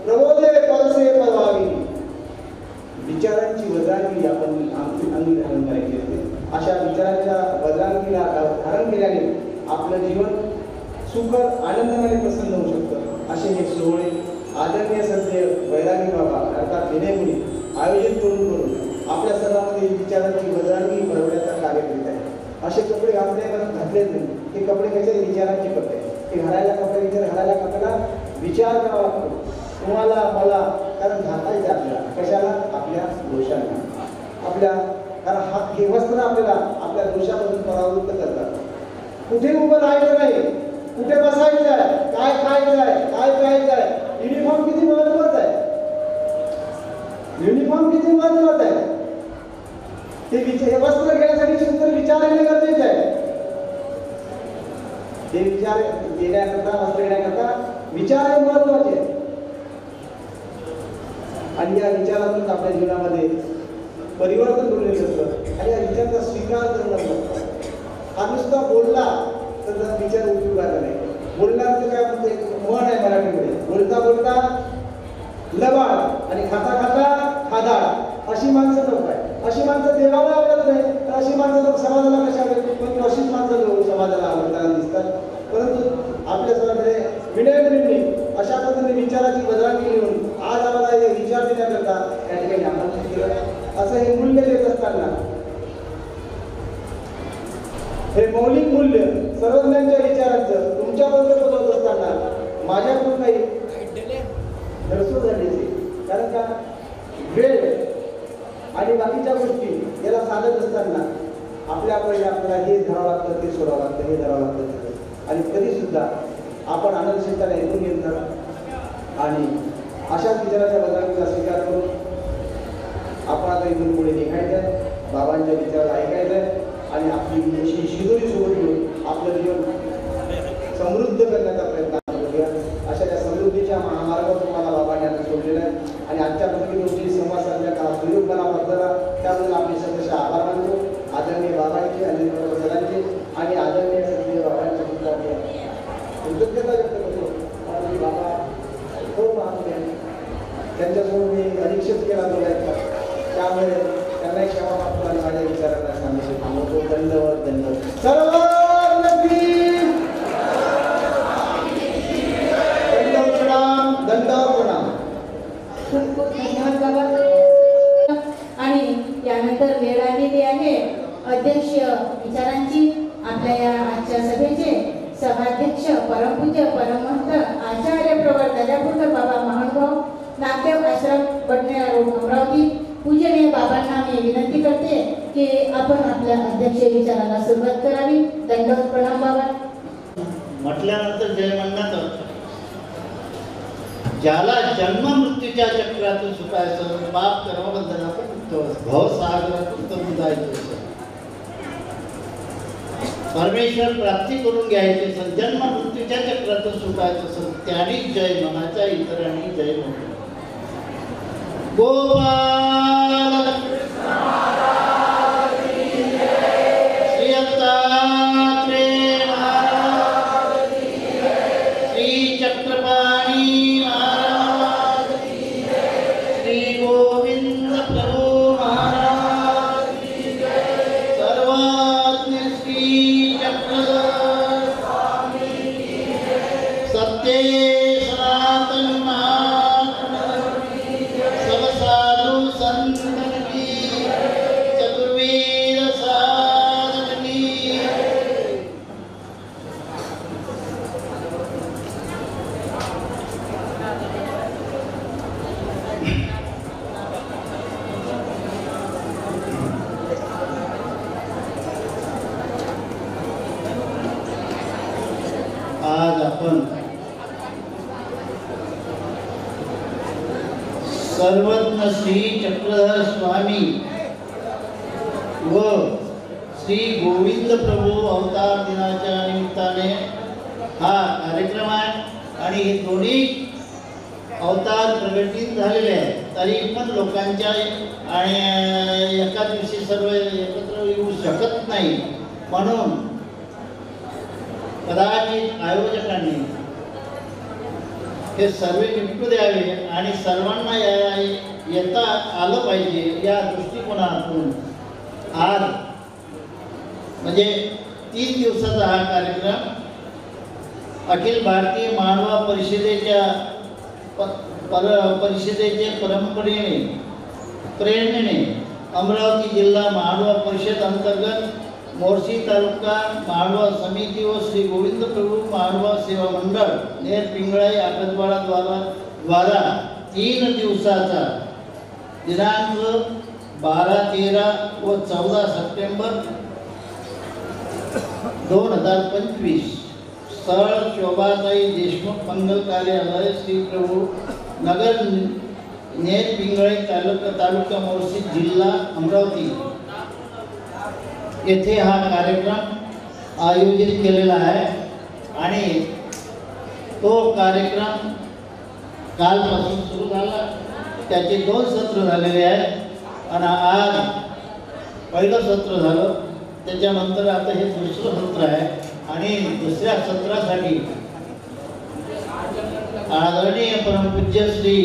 S5: प्रबोधे परसे परवावी. विचारांची वजरांगी आपण अंगी धारण करायची असते. अशा विचारांच्या वजरांगीला धारण केल्याने आपलं जीवन सुखद आनंदाने प्रसन्न होऊ शकतं. असे हे सोहळे आदरणीय सध्या वैरागी बाबा अर्थात विनयमुनी आयोजित करून आपल्या सर्वांमध्ये विचारांची वजरांगी भरवण्याचं कार्य करीत आहे. असे कपडे घातलेच नाही. हे कपडे कसे विचारांचे कपडे. हे घालायला कपडे घालायला आपल्याला विचार करावा लागतो तुम्हाला मला. कारण घालायचं आपल्याला कशाला आपल्या दोषांना आपल्या. कारण हे वस्त्र आपल्याला आपल्या दोषापासून परावृत्त करतात. कुठे उभं राहायचं नाही, कुठे बसायचं आहे, काय खायचं आहे, काय प्यायचं आहे. युनिफॉर्म किती महत्वाचा आहे. युनिफॉर्म किती महत्वाचा आहे. हे वस्त्र घेण्यासाठी सुंदर विचार येणे गरजेचे आहे. ते विचार घेण्याकरता वस्त्र घेण्याकरता विचार हे महत्वाचे आहे. आणि या विचारातून आपल्या जीवनामध्ये परिवर्तन घडलेलं असतं आणि या विचाराचा स्वीकार करणं महत्वाचं. हा नुसता बोलला तर विचार उपयोगाचा नाही. बोलण्याचं काय म्हणते म्हण आहे मराठीमध्ये, बोलता बोलता लबाड आणि खाता खाता खादाड. असताना, हे मौलिक मूल्य सर्वज्ञांच्या विचारांचं तुमच्याबरोबर बोलत असताना माझ्याकडून काही गैरसोय झाली, कारण का वेळ आणि बाकीच्या गोष्टी याला साधत असताना आपल्याला हे धरावं लागतं, ते सोडावं लागतं, हे धरावं लागतं, आणि कधी सुद्धा आपण आनंद शेताला ऐकून घेत नाही. आणि अशाच विचाराच्या बदलांचा स्वीकार करून आपण आता इथून पुढे निघायचं, बाबांच्या विचाराला ऐकायचं आणि आपली शिदोरी सोबत घेऊन आपलं जीवन समृद्ध करण्याचा प्रयत्न करूया. अशा त्या समृद्धीच्या महामार्गावर तुम्हाला बाबांनी आता सोडलेला आहे. आणि आजच्या तुमची संवाद साधण्याचा प्रयोगपणा वापरला त्याबद्दल आपले सदस्य आभार मानतो. आदरणीय बाबांचे, अनिल सरांचे आणि आदरणीय सत्य बाबांचे सुद्धा कृतज्ञता व्यक्त करतो. आणि बाबा खूप महान, त्यांच्यासमोर मी अनिश्चित केला बोलायचा, त्यामुळे त्यांनाही क्षमा मागतो आणि माझ्या विचारांना सांगितले थांबवतो. दंडवत दंडवत सर्व दंडवत प्रणाम.
S1: खूप खूप धन्यवाद बाबा. आणि यानंतर वेळ आलेली आहे अध्यक्ष विचारांची. आपल्या या आजच्या सभेचे सभाध्यक्ष परमपूज्य परमहंत आचार्य प्रवर दर्यापूरकर बाबा महानुभाव, नागदेव आश्रम बडनेरा रोड अमरावती. पूजनीय बाबांना मी विनंती करते की आपण आपल्या अध्यक्ष विचाराला सुरुवात करावी. दंडवत प्रणाम बाबा.
S6: म्हटल्यानंतर जय म्हणण्यात ज्याला जन्म मृत्यूच्या चक्रातून सुटायचं, पाप कर्मबंधनातून भवसागरातून तरुण जायचं, परमेश्वर प्राप्ती करून घ्यायचे, जन्म मृत्यूच्या चक्रातून सुटायचं असेल त्याने जय म्हणायचा, इतरांनी जय म्हणतो. गोपाल श्री दत्तात्रेय महाराज, श्री चक्रपाणी महाराज, श्री गोविंद प्रभू महाराज, सर्वज्ञ श्री चक्रधर सत्य सनातन महात्मा सब साधु संतन की चतुर्वेद साधन की. आज आपण सर्वज्ञ श्री चक्रधर स्वामी व श्री गोविंद प्रभू अवतार दिनाच्या निमित्ताने हा कार्यक्रम आहे. आणि हे दोन्ही अवतार प्रगटीत झालेले आहेत, तरी पण लोकांच्या आणि एका दिवशी सर्व एकत्र येऊ शकत नाही, म्हणून कदाचित आयोजकांनी हे सर्व निपटू द्यावे आणि सर्वांना येता आलं पाहिजे या दृष्टिकोनातून आज म्हणजे 3 दिवसाचा हा कार्यक्रम अखिल भारतीय मानवा परिषदेच्या परिषदेचे प्रेरणेने अमरावती जिल्हा मानवा परिषद अंतर्गत मोर्शी तालुका मांडवा समिती व श्री गोविंद प्रभू मांडवा सेवा मंडळ नेर पिंगळाई आकतवाडा द्वारा 3 दिवसाचा दिनांक 12, 13 व 14 सप्टेंबर 2025 स्थळ शोभाताई देशमुख मंगल कार्यालय श्री प्रभू नगर नेर पिंगळाई तालुका मोर्शी जिल्हा अमरावती येथे हा कार्यक्रम आयोजित केलेला आहे. आणि तो कार्यक्रम कालपासून सुरू झाला, त्याचे 2 सत्र झालेले आहेत आणि आज पहिलं सत्र झालं, त्याच्यानंतर आता हे दुसरं सत्र आहे. आणि दुसऱ्या सत्रासाठी आदरणीय परमपूज्य श्री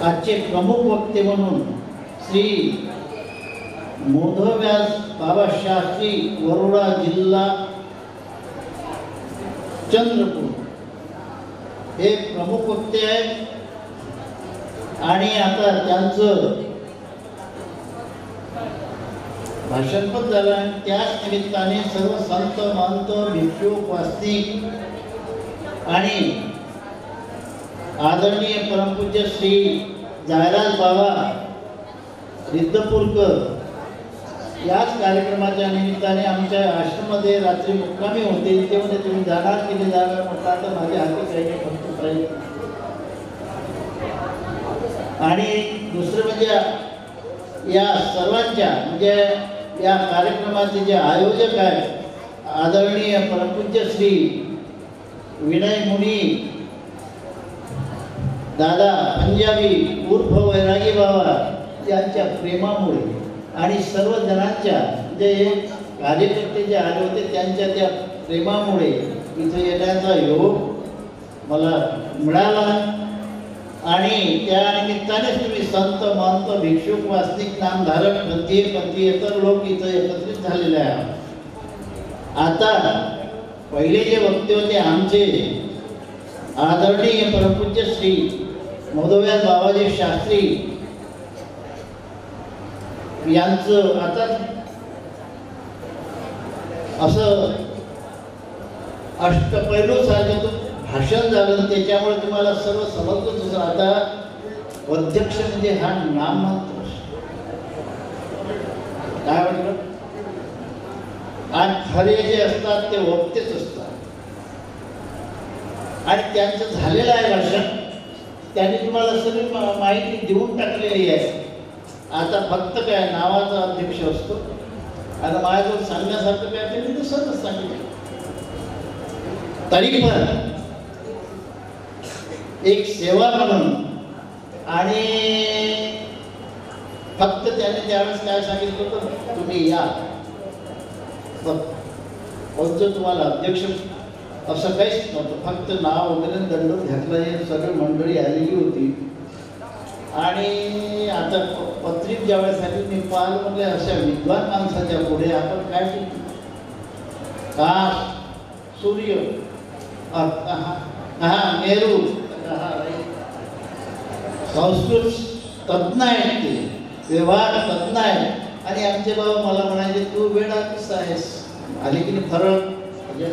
S6: आजचे प्रमुख वक्ते म्हणून श्री मोधव्यास बाबा शास्त्री वरोडा जिल्हा चंद्रपूर हे प्रमुख वक्ते आहेत. आणि आता त्यांचं भाषण पण झालं आणि त्याच निमित्ताने सर्व संत महंत भिक्षुक वास्तिक आणि आदरणीय परमपूज्य श्री जायराज बाबा रिद्धपूरकर याच कार्यक्रमाच्या निमित्ताने आमच्या आश्रममध्ये रात्री मुक्कामी होते. ते म्हणजे तुम्ही जाणार की नाही जाणार म्हटलं तर माझ्या हाती काही नाही, फक्त प्रयत्न. आणि दुसरं म्हणजे या सर्वांच्या म्हणजे या कार्यक्रमाचे जे आयोजक आहेत आदरणीय परमपूज्य श्री विनय मुनी दादा पंजाबी उर्फ वैरागी बाबा यांच्या प्रेमामुळे आणि सर्व जणांच्या जे कार्यकर्ते जे आले होते त्यांच्या त्या प्रेमामुळे इथे येण्याचा योग मला मिळाला. आणि त्या निमित्तानेच तुम्ही संत महंत भिक्षुक वास्तिक नामधारक पंथीयेतर लोक इथं एकत्रित झालेले आहेत. आता पहिले जे वक्ते होते आमचे आदरणीय परमपूज्य श्री मधोव्यास बाबाजी शास्त्री यांचं आता असं अष्टपैलू सारखं भाषण झालं, त्याच्यामुळे तुम्हाला सर्व समजतच होतं. आता अध्यक्ष म्हणजे हा नाममात्र काय म्हटलं, आणि खरे जे असतात ते वक्तेच असतात. आणि त्यांचं झालेलं आहे भाषण, त्यांनी तुम्हाला सगळी माहिती देऊन टाकलेली आहे. आता फक्त काय नावाचा अध्यक्ष असतो. आता माझ्याजवळ सांगण्यासारखं काय ते मी दुसरंच सांगितलं. तरी पण एक सेवा म्हणून आणि फक्त त्याने त्यावेळेस काय सांगितलं होतं, तुम्ही या. कोणतं तुम्हाला अध्यक्ष असं काहीच नव्हतं, फक्त नाव वगैरे दंड घातला. हे सगळी मंडळी आलेली होती. आणि आता पत्रिक ज्यावेळेस आली मी पाहिलं म्हणजे अशा विद्वान माणसाच्या पुढे आपण काय का सूर्य नेहरू संस्कृत तज्ञ आहेत, ते व्यवहार तज्ञ आहेत. आणि आमचे बाबा मला म्हणायचे तू वेडा किस्सा आहेस. आले की नाही फरक म्हणजे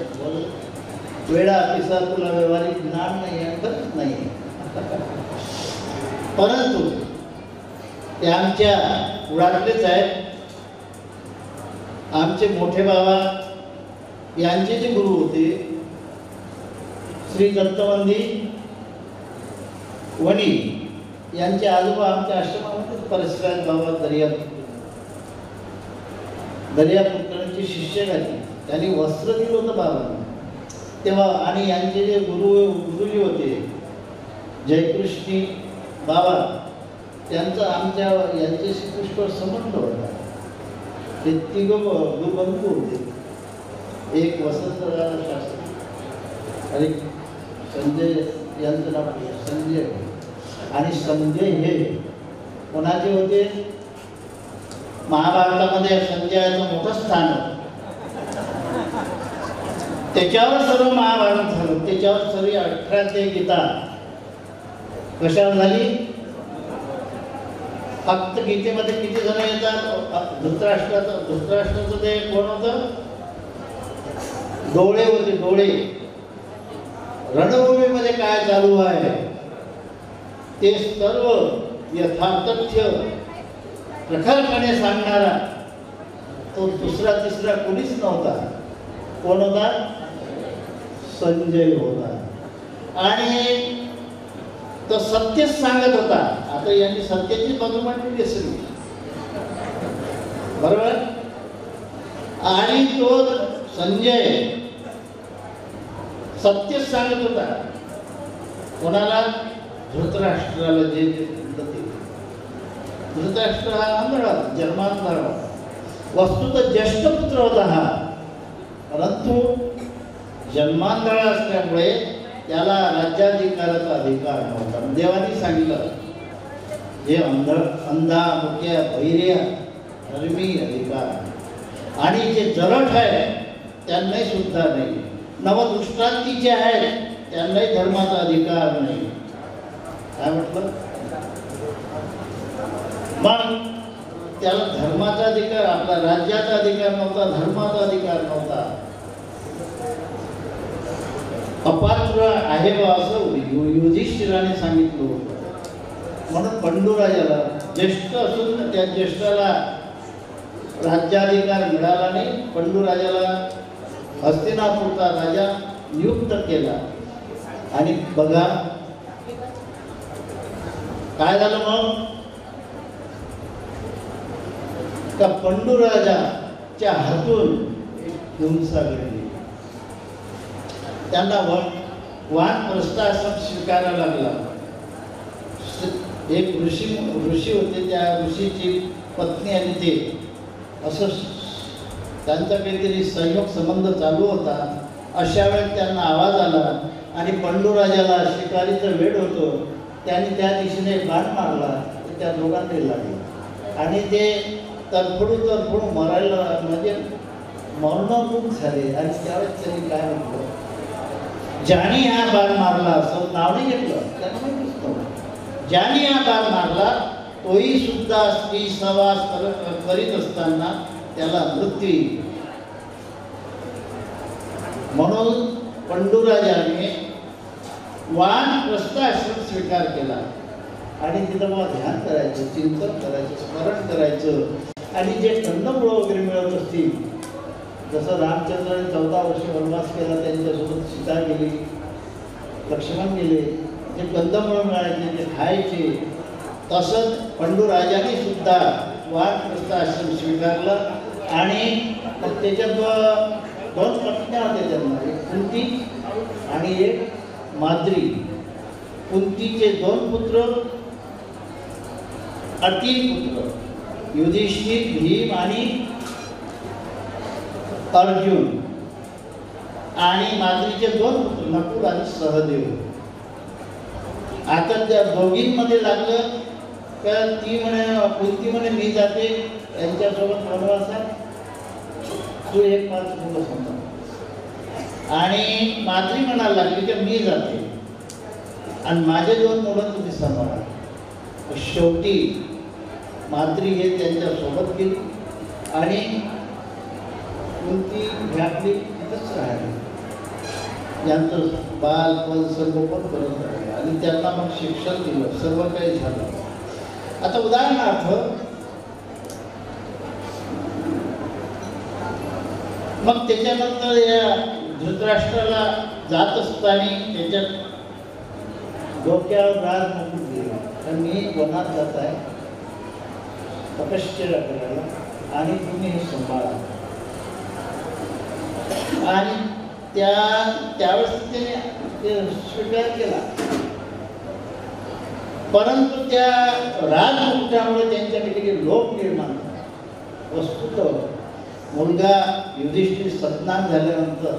S6: वेडा किस्सा, तुला व्यवहारिक ज्ञान नाही आहे, खरंच नाही आहे. परंतु ते आमच्या उडातलेच आहेत. आमचे मोठे बाबा यांचे जे गुरु होते श्री दत्तवंदी वणी यांचे आजोबा आमच्या आश्रमामध्ये परस्पर बाबा दर्या पुत्रांची शिष्य झाली. त्यांनी वस्त्र दिलं होतं बाबांना तेव्हा. आणि यांचे जे गुरुजी होते जयकृष्णी बाबा, त्यांचा आमच्या यांच्याशी पुष्कळ संबंध होता. ते तिघं गुरुबंधू होते. एक वसंतराव शास्त्री आणि संजय यांचं नाव संजय. आणि संजय हे कोणाचे होते, महाभारतामध्ये संजयाचं मोठं स्थान होतं. त्याच्यावर सर्व महाभारत झालं. त्याच्यावर सर्व 18 ते गीता कशावर झाली. फक्त गीतेमध्ये किती जण येतात, धृतराष्ट्राचं ते कोण होतं, डोळे होते. डोळे रणभूमीमध्ये काय चालू आहे ते सर्व यथार्थ्य प्रखरपणे सांगणारा तो दुसरा तिसरा कोणीच नव्हता. कोण होता, संजय होता. आणि तो सत्यच सांगत होता. आता यांनी सत्याची बाजू मांडली असेल बरोबर. आणि तो संजय सत्यच सांगत होता. कोणाला, धृतराष्ट्राला. जे धृतराष्ट्र हा आंधळा, जन्मांधळा, वस्तुतः ज्येष्ठ पुत्र होता हा. परंतु जन्मांधळा असल्यामुळे त्याला राज्याधिकाराचा अधिकार नव्हता. देवानी सांगितलं हे अंधा मुक्या बहिऱ्या धर्मी अधिकार. आणि जे जरठ आहे त्यांनाही सुद्धा नाही. नवदृष्टांती जे आहेत त्यांनाही धर्माचा अधिकार नाही. काय म्हटलं? मग त्याला धर्माचा अधिकार, आपला राज्याचा अधिकार नव्हता, धर्माचा अधिकार नव्हता. अपात्र आहे बा असं युधिष्ठिराने सांगितलं होतं. म्हणून बंडूराजाला ज्येष्ठ असून त्या ज्येष्ठाला राज्याधिकार मिळाला नाही. बंडूराजाला हस्तिनापूरचा राजा नियुक्त केला. आणि बघा काय झालं मग, का बंडूराजाच्या हातून हिंसा घडली. त्यांना वानप्रस्थाश्रम स्वीकारायला लागला. एक ऋषी होते, त्या ऋषीची पत्नी आणि ते असं त्यांचा काहीतरी संयोग संबंध चालू होता. अशा वेळेस त्यांना आवाज आला आणि बंडूराजाला शिकारीचं वेड होतं. त्यांनी त्या दिशेने बाण मारला, त्या दोघांनी लागला आणि ते तरफडू मरायला म्हणजे मरणोन्मुख झाले. आणि त्यावेळेस त्यांनी काय म्हटलं, ज्याने हा बाण मारला, असं नाव नाही घेतलं, त्यांना माहिती नसतं, ज्याने हा बाण मारला तोही सुद्धा स्त्री सहवास करीत असताना त्याला मृत्यू येईल. म्हणून बंडूराजाने वानप्रस्थाश्रम स्वीकार केला. आणि तिथं मग ध्यान करायचं, चिंतन करायचं, स्मरण करायचं. आणि जे कंदमुळं वगैरे मिळत असतील, जसं रामचंद्राने 14 वर्ष वनवास केला, त्यांच्यासोबत सीता गेली, लक्ष्मण गेले, जे कंदमुळं मिळायचे ते खायचे. तसंच बंडूराजाने सुद्धा वानप्रस्थाश्रम स्वीकारला. आणि मग त्याच्यात 2 पत्न्या होत्या त्यांना, एक कुंती आणि एक माद्री. कुंतीचे 2 पुत्र, 3 पुत्र, युधिष्ठिर, भीम आणि अर्जुन. आणि माद्रीचे 2 पुत्र, नकुल आणि सहदेव. आता त्या दोघींमध्ये लागलं का ती म्हणे, कुंती म्हणे मी जाते यांच्यासोबत वनवासात, तू एक 5 मुलं सांभाळ. आणि माद्री म्हणायला लागली की मी जाते आणि माझे 2 मुलं तुम्ही सांभाळा. शेवटी माद्री हे त्यांच्यासोबत गेली आणि कुंती घातली तिथंच राहिली. यांचं बालपण संगोपन करत राहिले आणि त्यांना मग शिक्षण दिलं, सर्व काही झालं. आता उदाहरणार्थ मग त्याच्यानंतर या धृतराष्ट्राला जात असताना त्याच्यात डोक्यावर राजमुकुट दिला, तर मी वनात जात आहे तपश्चर्या करायला आणि तुम्ही हे सांभाळा. आणि त्यावेळेस त्याने स्वीकार केला. परंतु त्या राजमुकुटामुळे त्यांच्याकडे लोक निर्माण झाला. वस्तुतः मुलगा युधिष्ठिर सत्नान झाल्यानंतर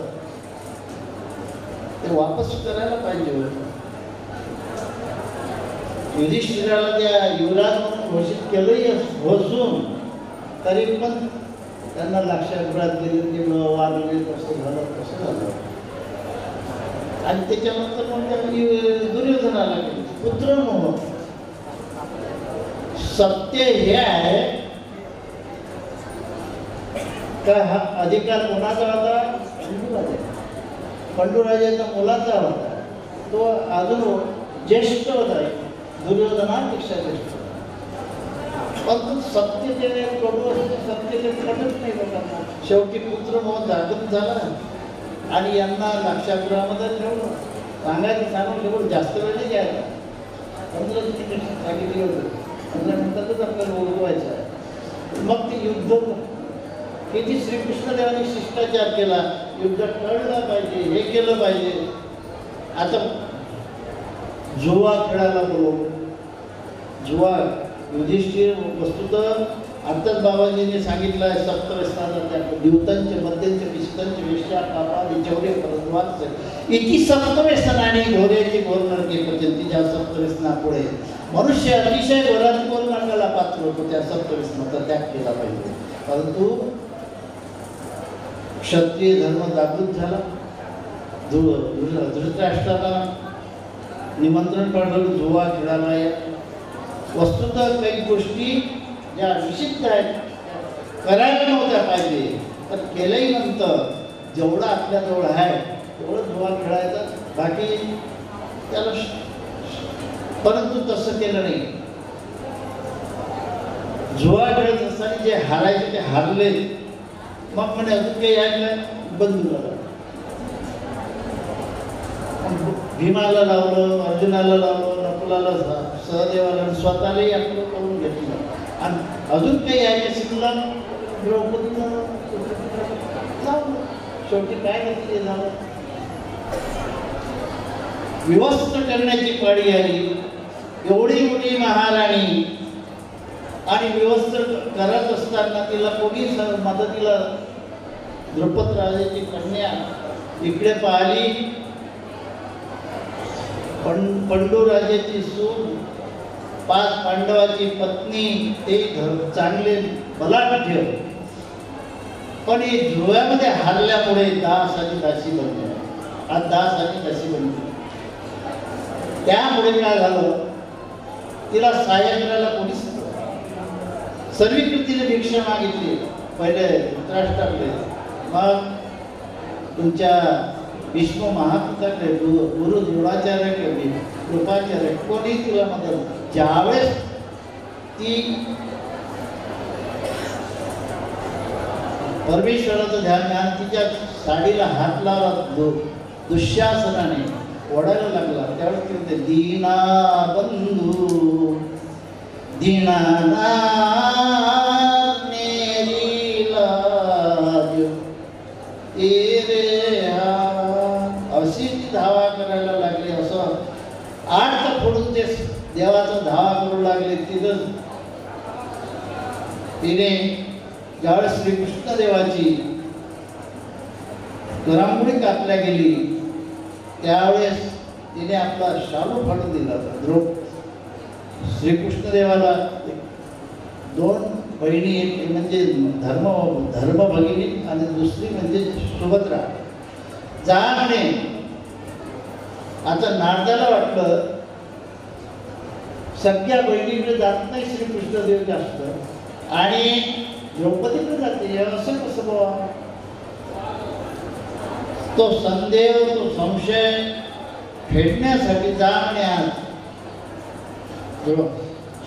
S6: ते वापस करायला पाहिजे होतं. युधिष्ठिराला त्या युवराज म्हणून घोषित केलंही घोषून, तरी पण त्यांना लक्षात गेलं, वागले, कसं झालं कसं झालं. आणि त्याच्यानंतर मग त्यांनी दुर्योधनाला गेले. पुत्र मोह. सत्य हे आहे का हा अधिकार कोणाचा होता? बंडूराजाचा मुलाचा होता. तो अजून ज्येष्ठ होता, दुर्योधनापेक्षा ज्येष्ठ. पण सत्य जे सत्य ते कळत नाही लोकांना. शेवटी पुत्र मोह जागृत झाला आणि यांना लाक्षागृहामध्ये ठेवलं. सांगून ठेवलं, जास्त वेळ नाही घ्यायला. 15 मिनिट सांगितली होती, 15 मिनिटातच आपल्याला ओळखवायचं आहे. मग ते युद्ध किती श्रीकृष्णदेवाने शिष्टाचार केला, युद्ध टळलं पाहिजे, हे केलं पाहिजे. आता जुवा खेळायला बोलवलं. जुवा युधिष्ठिर वस्तुतः आत्ताच बाबाजींनी सांगितलं आहे, सप्तव्यसनाच्या द्यूतांचे मद्यांचे पिष्टांचे वेश्या पापादी जेवढे परद्वाच इति सप्तव्यसनाने घोरेची घोर नरके पचंती. ज्या सप्तव्यसनापुढे मनुष्य अतिशय घोरात नरकाला पात्र होतो, त्या सप्तव्यसनाचा त्याग केला पाहिजे. परंतु क्षत्रिय धर्म जागृत झाला धृतराष्ट्राला निमंत्रण पाठवलं जुवा खेळायला या. वस्तुतः काही गोष्टी ज्या निषिद्ध आहेत करायला नव्हत्या पाहिजे, पण केलंही नंतर जेवढं आपल्याजवळ आहे तेवढं जुवा खेळायचा, बाकी त्याला परंतु तसं केलं नाही. जुवा खेळत असताना जे हारायचे ते हारले, मग म्हणे अजून काही आहे काय, बंद झालं. भीमाला लावलं, अर्जुनाला लावलं, नकुलाला, सहदेवाला, स्वतःलाही आपलं करून घेतलं. आणि अजून काही आहे का शिकला, द्रौपदीला लावलं. शेवटी काय घेतले झालं, विवस्त करण्याची पाळी आली. एवढी मोठी महाराणी आणि व्यवस्थ करत असताना तिला कोणी मदतीला, द्रुपद राजाची कन्या इकडे पाहिली, पंडू राजाची सून, 5 पांडवाची पत्नी, ते चांगले बलाढ्य, पण ही जुव्यामध्ये हारल्यामुळे दास आणि दासी बनली. आज दास आणि दासी बनली. त्यामुळे काय झालं, तिला सहाय्य करायला कोणीच सर्वीकडे तिने भिक्षा मागितली. पहिले धृतराष्ट्राकडे, मग तुमच्या भीष्म महापुत्राकडे, गुरु द्रोणाचार्याकडे, कृपाचार्य, कोणी तिला मदत. ज्यावेळेस ती परमेश्वराचं ध्यान तिच्या साडीला हात लावला दुःशासनाने, ओढायला लागला, त्यावेळेस ती म्हणते, दीना बंधू दीनानाथ मेरी लाज तेरे हाथ. अशी ती धावा करायला लागली. असं आठ फोडून ते देवाचा धावा करू लागले. तिने ज्यावेळेस श्रीकृष्ण देवाची घरांगुळी कापल्या गेली, त्यावेळेस तिने आपला शालू फाडून दिला. श्रीकृष्ण देवाला 2 बहिणी, एक म्हणजे धर्म भगिनी आणि दुसरी म्हणजे सुभद्रा. जा म्हणे. आता नारदाला वाटलं सगळ्या बहिणीकडे जात नाही श्रीकृष्णदेव जास्त, आणि द्रौपदीकडे जाते, असं कसं बाबा. तो संदेह, तो संशय फेडण्यासाठी जा म्हणे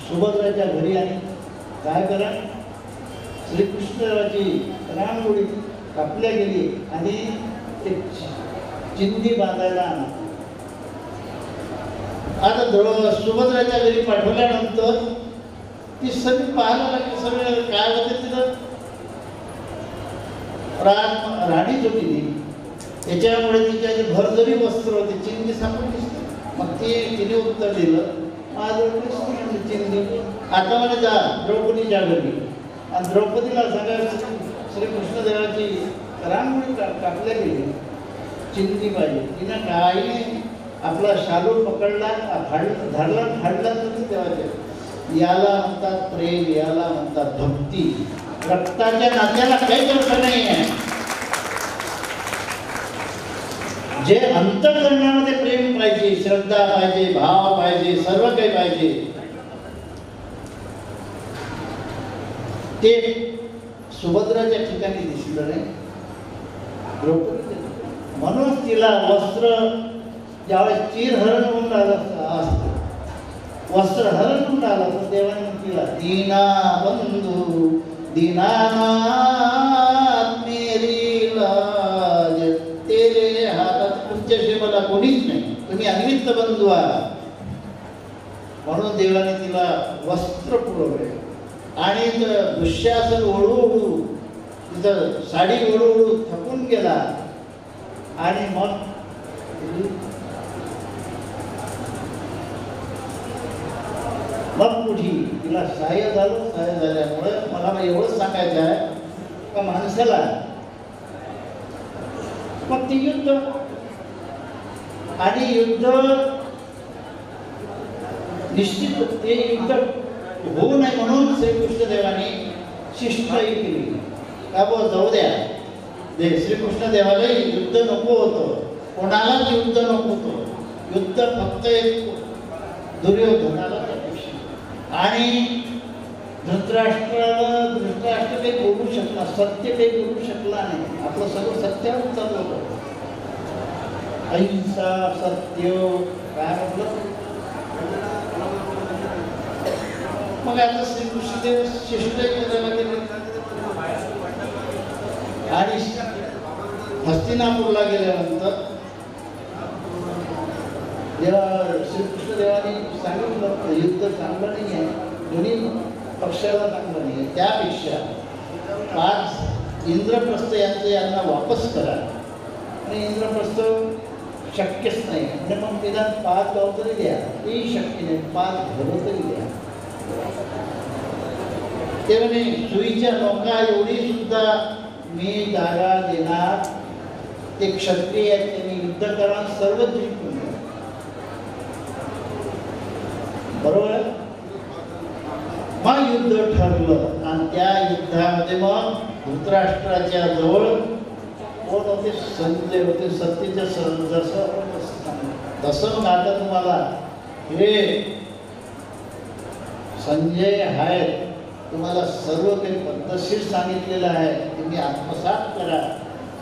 S6: सुभद्राच्या घरी. आणि काय करा, श्रीकृष्णदेवाची रांगोळी कापल्या गेली आणि ते चिंदी बांधायला आणा. आता सुभद्राच्या घरी पाठवल्यानंतर ती सगळी पाहायला लागली. सगळे काय होते तिथं, राणीच होती ती. त्याच्यामुळे तिच्या भरजरी वस्त्र होते, चिंदी सापडलीच नाही. मग तिने उत्तर दिलं, माझं चिंदी. आता मला जा द्रौपदीच्या घरी, आणि द्रौपदीला सांगायचं श्रीकृष्णदेवाची रांगोळी कापल्या गेली, चिंदी पाहिजे. तिनं काही नाही, आपला शालू पकडला, धरला, फाडला तर देवाच्या. याला म्हणतात प्रेम, याला म्हणतात भक्ती. रक्ताच्या नात्याला काही अर्थ नाही आहे. जे अंतःकरणामध्ये प्रेम पाहिजे, श्रद्धा पाहिजे, भाव पाहिजे, सर्व काही पाहिजे, ते सुभद्राच्या ठिकाणी दिसलं नाही. म्हणून तिला वस्त्र ज्यावेळेस चिरहरण होऊन राहिलं, वस्त्रहरण होऊन राहिलं, तर देवाने तिला दीना बंधू दीनानाथ मेरी लाज तेरे हातात, तुमच्याशी मला कोणीच नाही, तुम्ही अनिमित्त बंधू आहात. म्हणून देवाने तिला वस्त्र पुरवले. आणि दुःशासन ओढू तिथं साडी ओढू थकून गेला. आणि मग कुठे तिला सहाय्य झालं. सहाय्य झाल्यामुळे मला एवढंच सांगायचं आहे का माणसाला मग ती युद्ध, आणि युद्ध निश्चित ते युद्ध होऊ नये म्हणून श्रीकृष्णदेवाने शिष्टाई केली. का बो जाऊ द्या, श्रीकृष्णदेवालाही युद्ध नको होतं, कोणालाच युद्ध नको. युद्ध फक्त एक दुर्योधनाला आणि धृतराष्ट्र काही बोलू शकला, सत्य काही बोलू शकला नाही. आपलं सगळं सत्यावर चाललं होतं. अहिंसा, सत्य काय म्हटलं. मग आता श्रीकृष्णदेव शिष्टही करायला गेले आणि हस्तिनापूरला गेल्यानंतर जेव्हा श्रीकृष्णदेवाने सांगितलं युद्ध चांगलं नाही आहे, दोन्ही पक्षाला चांगलं नाही आहे, त्यापेक्षा 5 इंद्रप्रस्थ यांना वापस करा. आणि इंद्रप्रस्थ शक्यच नाही म्हणजे मग निदान 5 गाव तरी द्या, तेही शक्य नाही, 5 घरं तरी द्या. ते म्हणे सुईच्या नौका एवढी सुद्धा मी जागा देणार. ते क्षत्रिय आहेत, त्यांनी युद्ध करा, सर्व जिंकून बरोबर. मग युद्ध ठरलं आणि त्या युद्धामध्ये मग धृतराष्ट्राच्या जवळ कोण होते? संजय होते. सत्तेच्या जसं आता तुम्हाला हे संजय आहेत, तुम्हाला सर्व काही पद्धतशीर सांगितलेलं आहे, तुम्ही आत्मसात करा,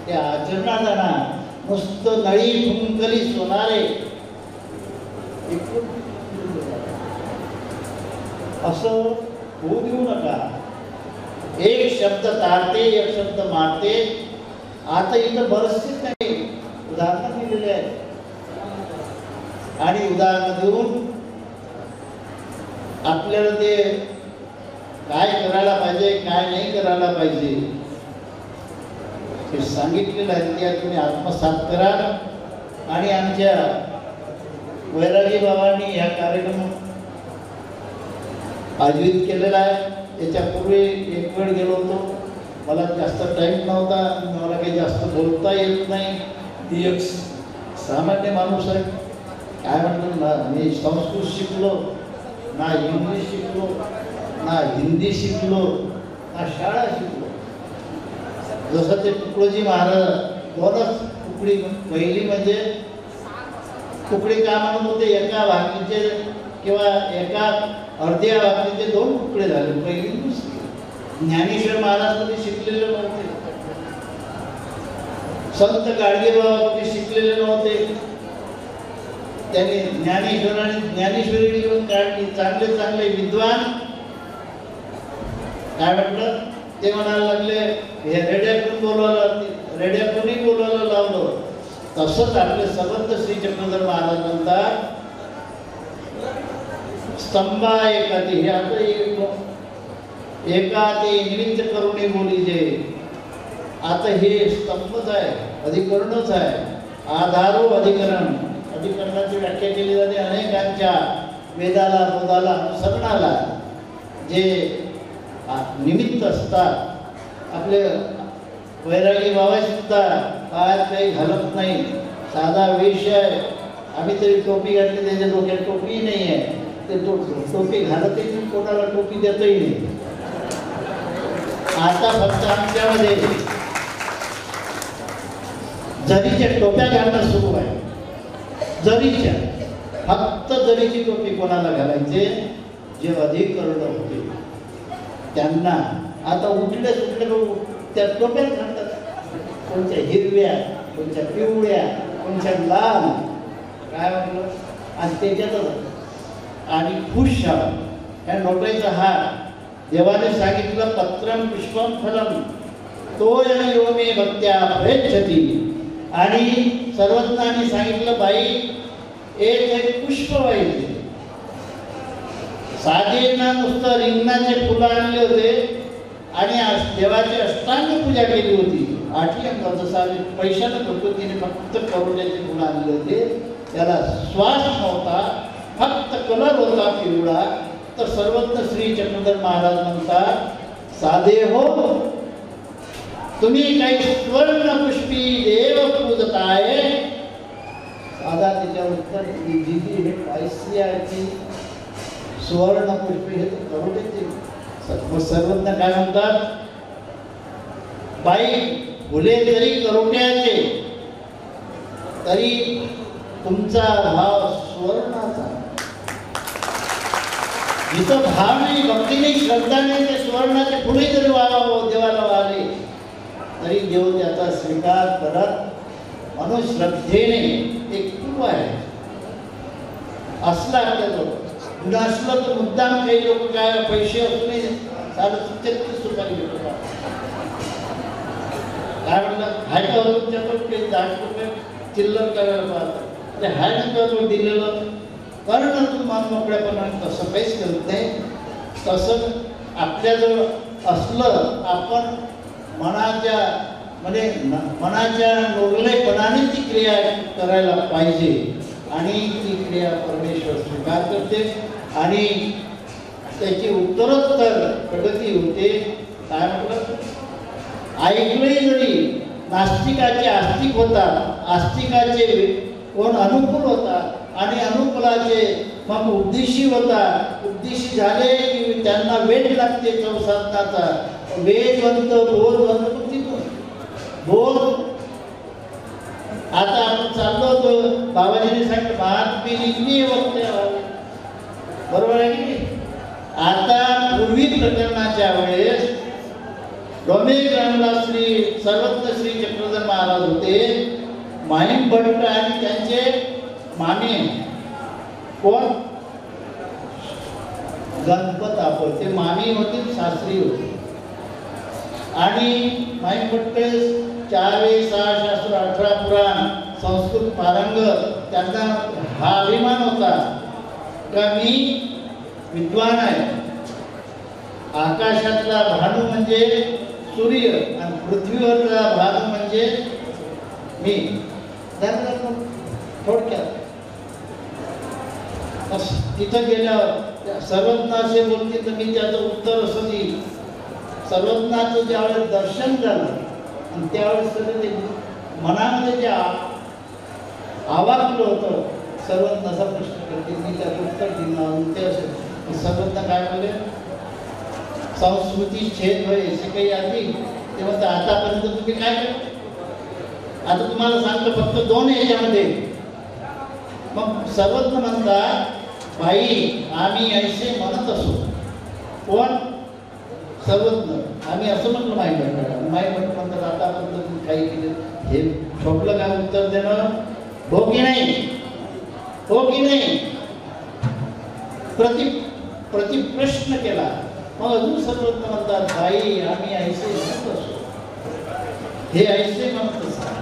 S6: ते आचरणात आणा. नुसतं नळी फुंकली सोनारे असं होऊ देऊ नका. एक शब्द तारते, एक शब्द मारते. आता इथं बरेचसे काही उदाहरणं दिलेले आहेत आणि उदाहरणं देऊन आपल्याला ते काय करायला पाहिजे, काय नाही करायला पाहिजे हे सांगितलेलं आहे. ते तुम्ही आत्मसात करा. आणि आमच्या वैरागी बाबांनी ह्या कार्यक्रम आयोजित केलेला आहे. याच्यापूर्वी एक वेळ गेलो होतो, मला जास्त टाईम नव्हता, मला काही जास्त बोलता येत नाही. ती एक सामान्य माणूस आहे. काय म्हणतो ना, मी संस्कृत शिकलो ना, इंग्लिश शिकलो ना, हिंदी शिकलो ना, शाळा शिकलो. जसं ते तुकडोजी महाराज 2च तुकडी, पहिली म्हणजे तुकडे काय म्हणत होते, एका भाकरीचे किंवा एका अर्ध्या भाकरीचे 2 तुकडे झाले, पहिली दुसरी. ज्ञानेश्वर महाराज कधी शिकलेले नव्हते, संत गाडगेबाबा कधी शिकलेले नव्हते. त्यांनी ज्ञानेश्वराने ज्ञानेश्वरी घेऊन काढली. चांगले चांगले विद्वान काय म्हटलं, ते म्हणायला लागले हे रेड्यातून बोलवायला, रेड्यातूनही बोलवायला लावलं. तसंच आपले संबंध श्री चक्रधर महाराज म्हणतात, स्तंभा एकाती, हे आता एकाती निमित्त करुणी बोलीजे. आता हे स्तंभच आहे, अधिकरणच आहे. आधारो अधिकरण, अधिकरणाची व्याख्या केली जाते अनेकांच्या वेदाला, बोधाला, अनुसरणाला जे निमित्त असतात. आपले वैरागी बाबा सुद्धा पायात काही घालत नाही, साधा वेश आहे. आम्ही तरी टोपी घातली, त्याच्या डोक्यात टोपी नाही आहे, ते टोपी घालतही नाही, कोणाला टोपी देतही नाही. आता फक्त आमच्यामध्ये जरीच्या टोप्या घालणं सुरू आहे. जरीच्या, फक्त जरीची टोपी कोणाला घालायचे, जे अधिकरण होते त्यांना. आता उठले सुटले त्या टोप्या घालतात, कोणत्या हिरव्या, कोणत्या पिवळ्या, कोणत्या लाल, काय म्हटलं. आणि त्याच्यातच आणि खुश ह्या नोटाईचा हार. देवाने सांगितलं पत्रम पुष्पम फलम तो यो मे भक्त्या प्रयच्छती. आणि सर्वज्ञांनी सांगितलं बाई एक पुष्प पाहिजे. साधेंना नुसतं रिंगणाचे फुलं आणले होते आणि देवाची अष्टांग पूजा केली होती. 8 अंक जसा पैशानं करतो, तिने फक्त करोड्याचे फुलं आणले होते. त्याला श्वास नव्हता, फक्त कलर होता पिवळा. तर सर्वज्ञ श्री चक्रधर महाराज म्हणतात, साधे हो तुम्ही काही स्वर्ण पुष्पी देव पूजताय. साधा त्याच्यावर उत्तर दिली, हे पैसे आहे, सुवर्ण पुष्पी हे तर करोडेचे. सर्वज्ञ काय म्हणतात, बाई फुले जरी करोड्याचे तरी तुमचा भाव सुवर्णाचा. जिथं भाव नाही, भक्ती नाही, श्रद्धा नाही, ते सुवर्णाचे पुढे जरी देवाला वाहले तरी देव त्याचा स्वीकार करत म्हणून श्रद्धेने एक खूप आहे असला आपल्याजवळ. नसलं तर मुद्दाम काही लोक काय पैसे असूनही 33 रुपये घेतो. काय म्हणलं हाय का तुमच्याकडे काही 10 रुपये चिल्लर करायला पाहतात, ते हाय ना तो दिलेलं कारण तू मान मोकळ्यापणाने तसं काहीच करत नाही. तसं आपल्याजवळ असलं आपण मनाच्या नोगलेपणाने ती क्रिया करायला पाहिजे आणि ती क्रिया परमेश्वर स्वीकार करते आणि त्याची उत्तरोत्तर प्रगती होते. काय म्हटलं, ऐकलंही जरी नास्तिकाचे आस्तिक होतात, आस्तिकाचे कोण अनुकूल होतात आणि अनुकूलाचे मग उपदेशी होतात. उपदेशी झाले की त्यांना वेद लागते चौसाधनाचा. वेदवंत बोधवंत बोध. आता आपण चाललो होतो, बाबाजीने सांगितलं महात्मेनी वक्ते बरोबर आहे की. आता पूर्वी प्रकरणाच्या वेळेस डोमेग्रामला सर्वज्ञ श्री चक्रधर महाराज होते. माहिम भट्ट आणि त्यांचे मामे कोण, गणपत आपण, ते मामी होते, शास्त्री होते. आणि माहिम भट्ट 4 वेद 6 शास्त्र 18 पुराण संस्कृत पारंगत. त्यांना हा अभिमान होता का मी विद्वान आहे. आकाशातला भानू म्हणजे सूर्य आणि पृथ्वीवरचा भानू म्हणजे मी. थोडक्यात तिथं गेल्यावर सर्वज्ञाचे बोलते तर मी त्याचं उत्तर असं देईल. सर्वज्ञाचं ज्यावेळेस दर्शन झालं आणि त्यावेळेस ते मनामध्ये जे आवाकलं होतं, सर्वज्ञाचा प्रश्न करते मी त्याचं उत्तर दिलं. ते असेल सर्वज्ञ काय बोलले, संस्कृती छेद होय असे काही आधी ते म्हणतात आतापर्यंत तुम्ही काय केलं. आता तुम्हाला सांगतो फक्त 2 याच्यामध्ये. मग सर्वज्ञ म्हणतात बाई आम्ही ऐसे म्हणत असो. कोण, सर्वज्ञ. आम्ही असं म्हटलं माहीत म्हणतात आतापर्यंत तुम्ही काही केलं. हे छोटलं काय उत्तर देणं, हो की नाही, हो की नाही. प्रतिप्रश्न केला. मग अजून सर्वज्ञ म्हणतात बाई आम्ही ऐसे म्हणत असो. हे ऐसे म्हणत असतात.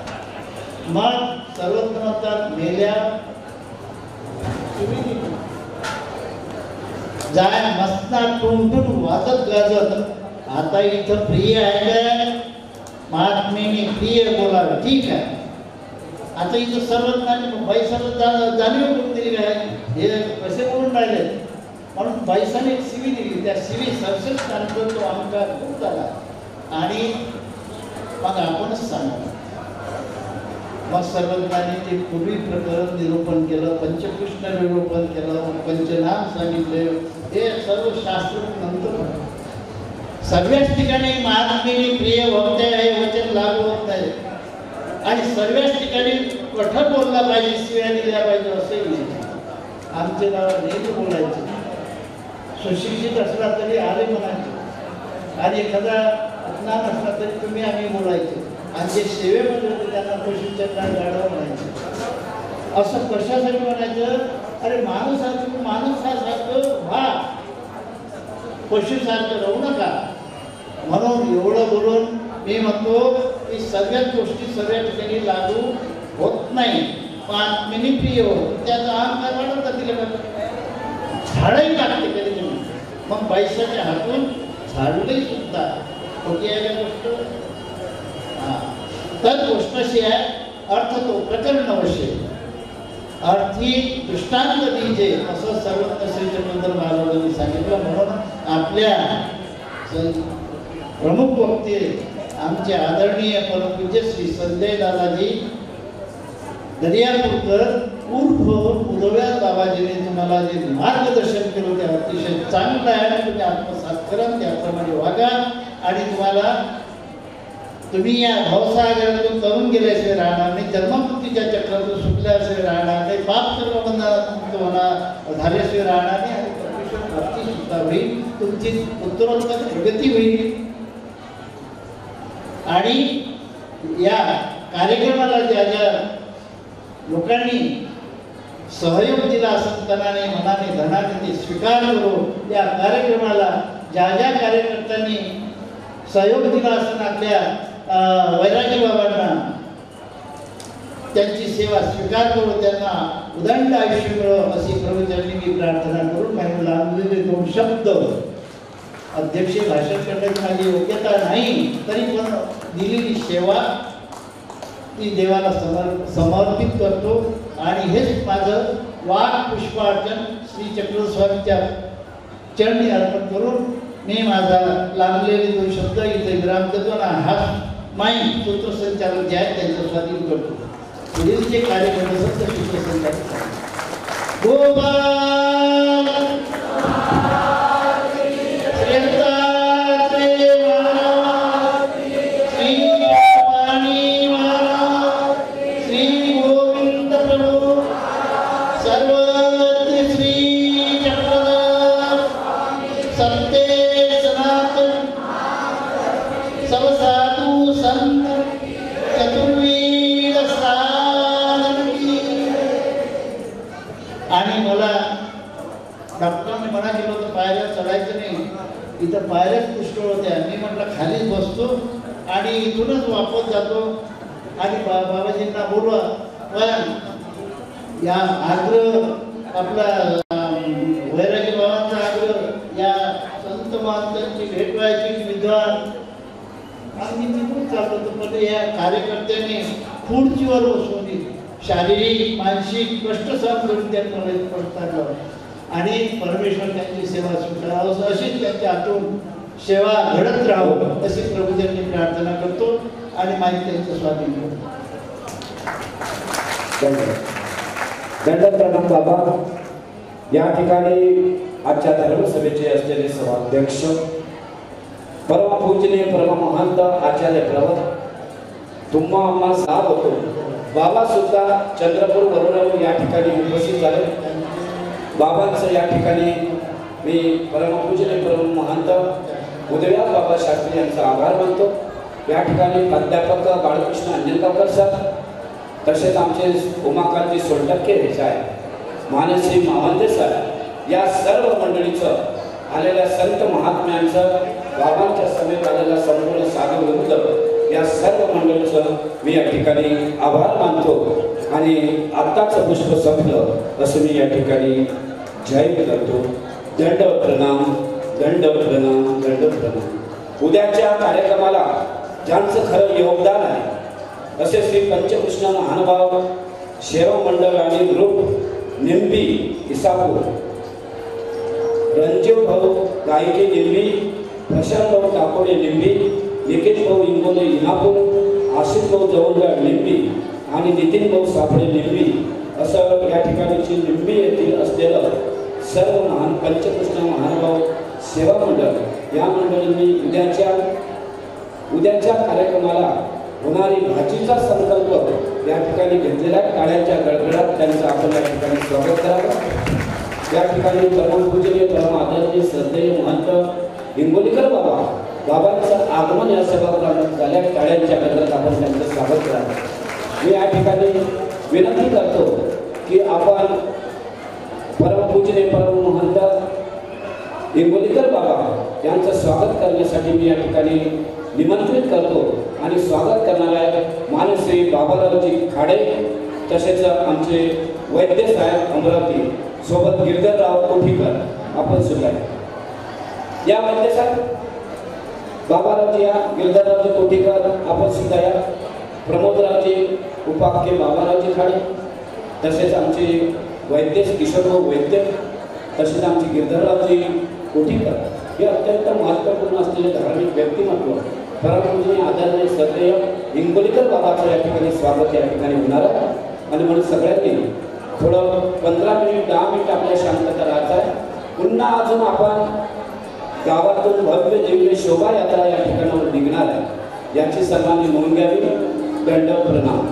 S6: मग सर्वज्ञ म्हणतात मेल्या जाय मस्तना टुणटुण वाजत गाजत. आता इथं प्रिय आहे काय, महात्मेने प्रिय बोलावे. ठीक आहे. आता इथं सर्वज्ञाने बाई सर्व जाणीव करून दिली काय, हे कसे बोलून राहिले म्हणून बाईसाने एक शिवी दिली. त्या शिवी सरसर सांगतो तो आमचा खूप झाला आणि मग आपणच सांगतो. मग सर्वज्ञाने ते पूर्वी प्रकरण निरूपण केलं, पंचकृष्ण निरूपण केलं, पंचनाम सांगितले. हे सर्व शास्त्र नंतर सगळ्याच ठिकाणी महात्मेने प्रिय वक्ते हे वचन लागू होत नाही आणि सर्वच ठिकाणी कठोर बोलला पाहिजे, शिव्या दिल्या पाहिजे असंही नाही. आमचे नाव नेहमी बोलायचे. सुशिक्षित असला तरी आले म्हणायचे आणि एखादा अज्ञान असला तरी तुम्ही आम्ही बोलायचे. आणि जे सेवेमध्ये होते त्यांना प्रशिक्षण गाडव म्हणायचे. असं कशासाठी म्हणायचं, अरे माणसासारखं व्हा, पशुसारखं राहू नका. म्हणून एवढं बोलून मी म्हणतो की सगळ्याच गोष्टी सगळ्या ठिकाणी लागू होत नाही. पण मिनी प्रिय होत त्याचा अहंकार वाढवता दिला झाडही लागते कधी कधी. मग पैशाच्या हातून झाडलंही सुद्धा होती आहे का गोष्ट. तर गोष्ट अशी आहे, अर्थ तो प्रकरण अवश्य अर्थी दृष्टांत दीजे असं सर्वज्ञ श्री चक्रधर महाराजांनी सांगितलं. म्हणून आपल्या प्रमुख वक्ते आमचे आदरणीय परमपूज्य श्री संजय दादाजी दर्यापूरकर उर्फ उदव्या बाबाजीने तुम्हाला जे मार्गदर्शन केलं ते अतिशय चांगलं आहे. तुम्ही आत्मसात करा, त्याप्रमाणे वागा आणि तुम्हाला तुम्ही या भावसागरातून तरुण गेल्याशिवाय राहणार नाही, जन्ममृत्यूच्या चक्रातून सुटल्याशिवाय राहणार नाही, पाप कर्मबंधनात होणार झाल्याशिवाय राहणार नाही आणि परमेश्वर प्राप्ती सुद्धा होईल, तुमची उत्तरोत्तर प्रगती होईल. आणि या कार्यक्रमाला ज्या ज्या लोकांनी सहयोग दिला संतनाने मनाने धनाने ते स्वीकार करू. या कार्यक्रमाला ज्या ज्या कार्यकर्त्यांनी सहयोग दिला असं आपल्या वैरागी बाबांना त्यांची सेवा स्वीकार करू, त्यांना उदंड आयुष्य मिळो अशी प्रभूचरणी मी प्रार्थना करून काही लांबलेले 2 शब्द अध्यक्ष भाषण करण्याची माझी योग्यता नाही, तरी पण दिलेली सेवा ती देवाला समर्पित करतो. आणि हेच माझं वाक पुष्पार्चन श्री चक्रस्वामीच्या चरणी अर्पण करून मी माझा लांबलेले 2 शब्द इथे विराम करतो आणि हा माई सूत्रसंचालक जे आहेत त्यांचं स्वाधीन करतो. पुढील जे कार्यक्रम असतात ते सूत्रसंचालक गोपाल डॉक्टरांनी मना केलं होतं पायऱ्या चढायचं नाही, इथं पायऱ्याच पुष्कळ होत्या. मी म्हटलं खालीच बसतो आणि इथूनच वापस जातो आणि बाबाजींना बोलवा. पण या आग्रह आपला वैरागी बाबांचा आग्रह या संत महांतांची भेट व्हायची विद्वान आम्ही तिथून चालत होतो. पण या कार्यकर्त्यांनी खुर्चीवर बसवली, शारीरिक मानसिक कष्ट सहन करून त्यांनी मला पडतात आणि परमेश्वर त्यांची सेवा स्वीकारावं अशीच त्यांच्या हातून सेवा घडत राहावं अशी प्रभूंनी प्रार्थना करतो आणि माहिती त्यांचं स्वाधीन करतो.
S3: दंडप्रणाम बाबा. या ठिकाणी आजच्या धर्मसभेचे असलेले सभाध्यक्ष परमपूजनीय परममहंत आचार्य प्रवत तुम्हा आम्हा साथ होतो बाबा सुद्धा चंद्रपूर वरून या ठिकाणी उपस्थित झाले. बाबांचं या ठिकाणी मी परमपूजनीय परममहंत उदयनाथ बाबा शास्त्री यांचा आभार मानतो. या ठिकाणी प्राध्यापक बाळकृष्ण अंजनगावकर सर, तसेच आमचे उमाकांतजी सोनटक्के हे साहेब, मानसी मावंदे सर, या सर्व मंडळीचं आलेल्या संत महात्म्यांचं, बाबांच्या समेत आलेल्या संपूर्ण साधू वृंद या सर्व मंडळीचं मी या ठिकाणी आभार मानतो. आणि आत्ताचं पुष्प संपलं असं मी या ठिकाणी जाहीर करतो. दंडवत प्रणाम, दंडवत प्रणाम, दंडवत प्रणाम. उद्याच्या कार्यक्रमाला ज्यांचं खरं योगदान आहे असे श्री पंचकृष्ण महानुभाव सेवा मंडळ आणि ग्रुप निंबी इसापूर, रणजीव भाऊ गायके निंबी, प्रशांत भाऊ काकोडे निंबी, निकेश भाऊ इंगोले इनापूर, आशिष भाऊ जवळगाव निंबी आणि नितीन भाऊ सापडे निंबी असं या ठिकाणीची निंबी येथील असलेलं सर्व महान पंचकृष्ण महानुभाव सेवा मंडळ या मंडळींनी उद्याच्या कार्यक्रमाला होणारी भाजीचा संकल्प या ठिकाणी घेतलेल्या टाळ्यांच्या गडगडात त्यांचं आपण या ठिकाणी स्वागत करावं. या ठिकाणी परमपूजनीय परम आदरणीय श्रद्धेय महंत हिंगोलीकर बाबांचं आगमन या सभागृहात झाल्या टाळ्यांच्या गडगडात आपण त्यांचं स्वागत करावं. मी या ठिकाणी विनंती करतो की आपण परमपूजनीय परम महंत हिंगोलीकर बाबा यांचं स्वागत करण्यासाठी मी या ठिकाणी निमंत्रित करतो. आणि स्वागत करणाऱ्या मानश्री बाबारावजी खाडे, तसेच आमचे वैद्य साहेब अमरावती, सोबत गिरधरराव कोठीकर आपण सुद्धा या वैद्य साहेब बाबारावजी या, गिरधररावजी कोठीकर आपण सुद्धा या, प्रमोदरावजी उपाख्य बाबारावजी खाडे, तसेच आमचे वैद्य किशोरभाऊ वैद्य, तसेच आमचे गिरधररावजी कोठीकर हे अत्यंत महत्त्वपूर्ण असलेले धार्मिक व्यक्तिमत्व परमपूजनीय आदरणीय श्रद्धेय हिंगोलीकर बाबाचं या ठिकाणी स्वागत या ठिकाणी होणार आहे. आणि म्हणून सगळ्यांनी थोडं 15 मिनिट 10 मिनिट आपल्या शांतता राहायचं आहे. पुन्हा अजून आपण गावातून भव्य दिव्य शोभायात्रा या ठिकाणावर निघणार आहे. याची सर्वांनी नोंद घ्यावी. दंडवत प्रणाम.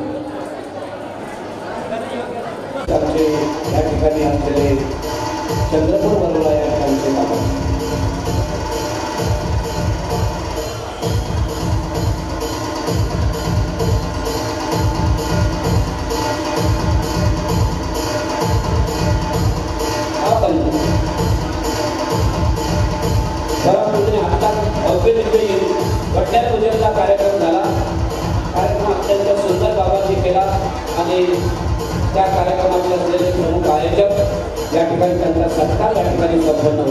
S3: आमचे या ठिकाणी असलेले चंद्रपूर वरोरा या ठिकाणचे बाबा आता भव्य दिव्य वट्या पूजनचा कार्यक्रम झाला. कार्यक्रम अत्यंत सुंदर बाबांनी केला आणि त्या कार्यक्रमाचे असलेले प्रमुख आयोजक या ठिकाणी त्यांचा सत्कार या ठिकाणी संपन्न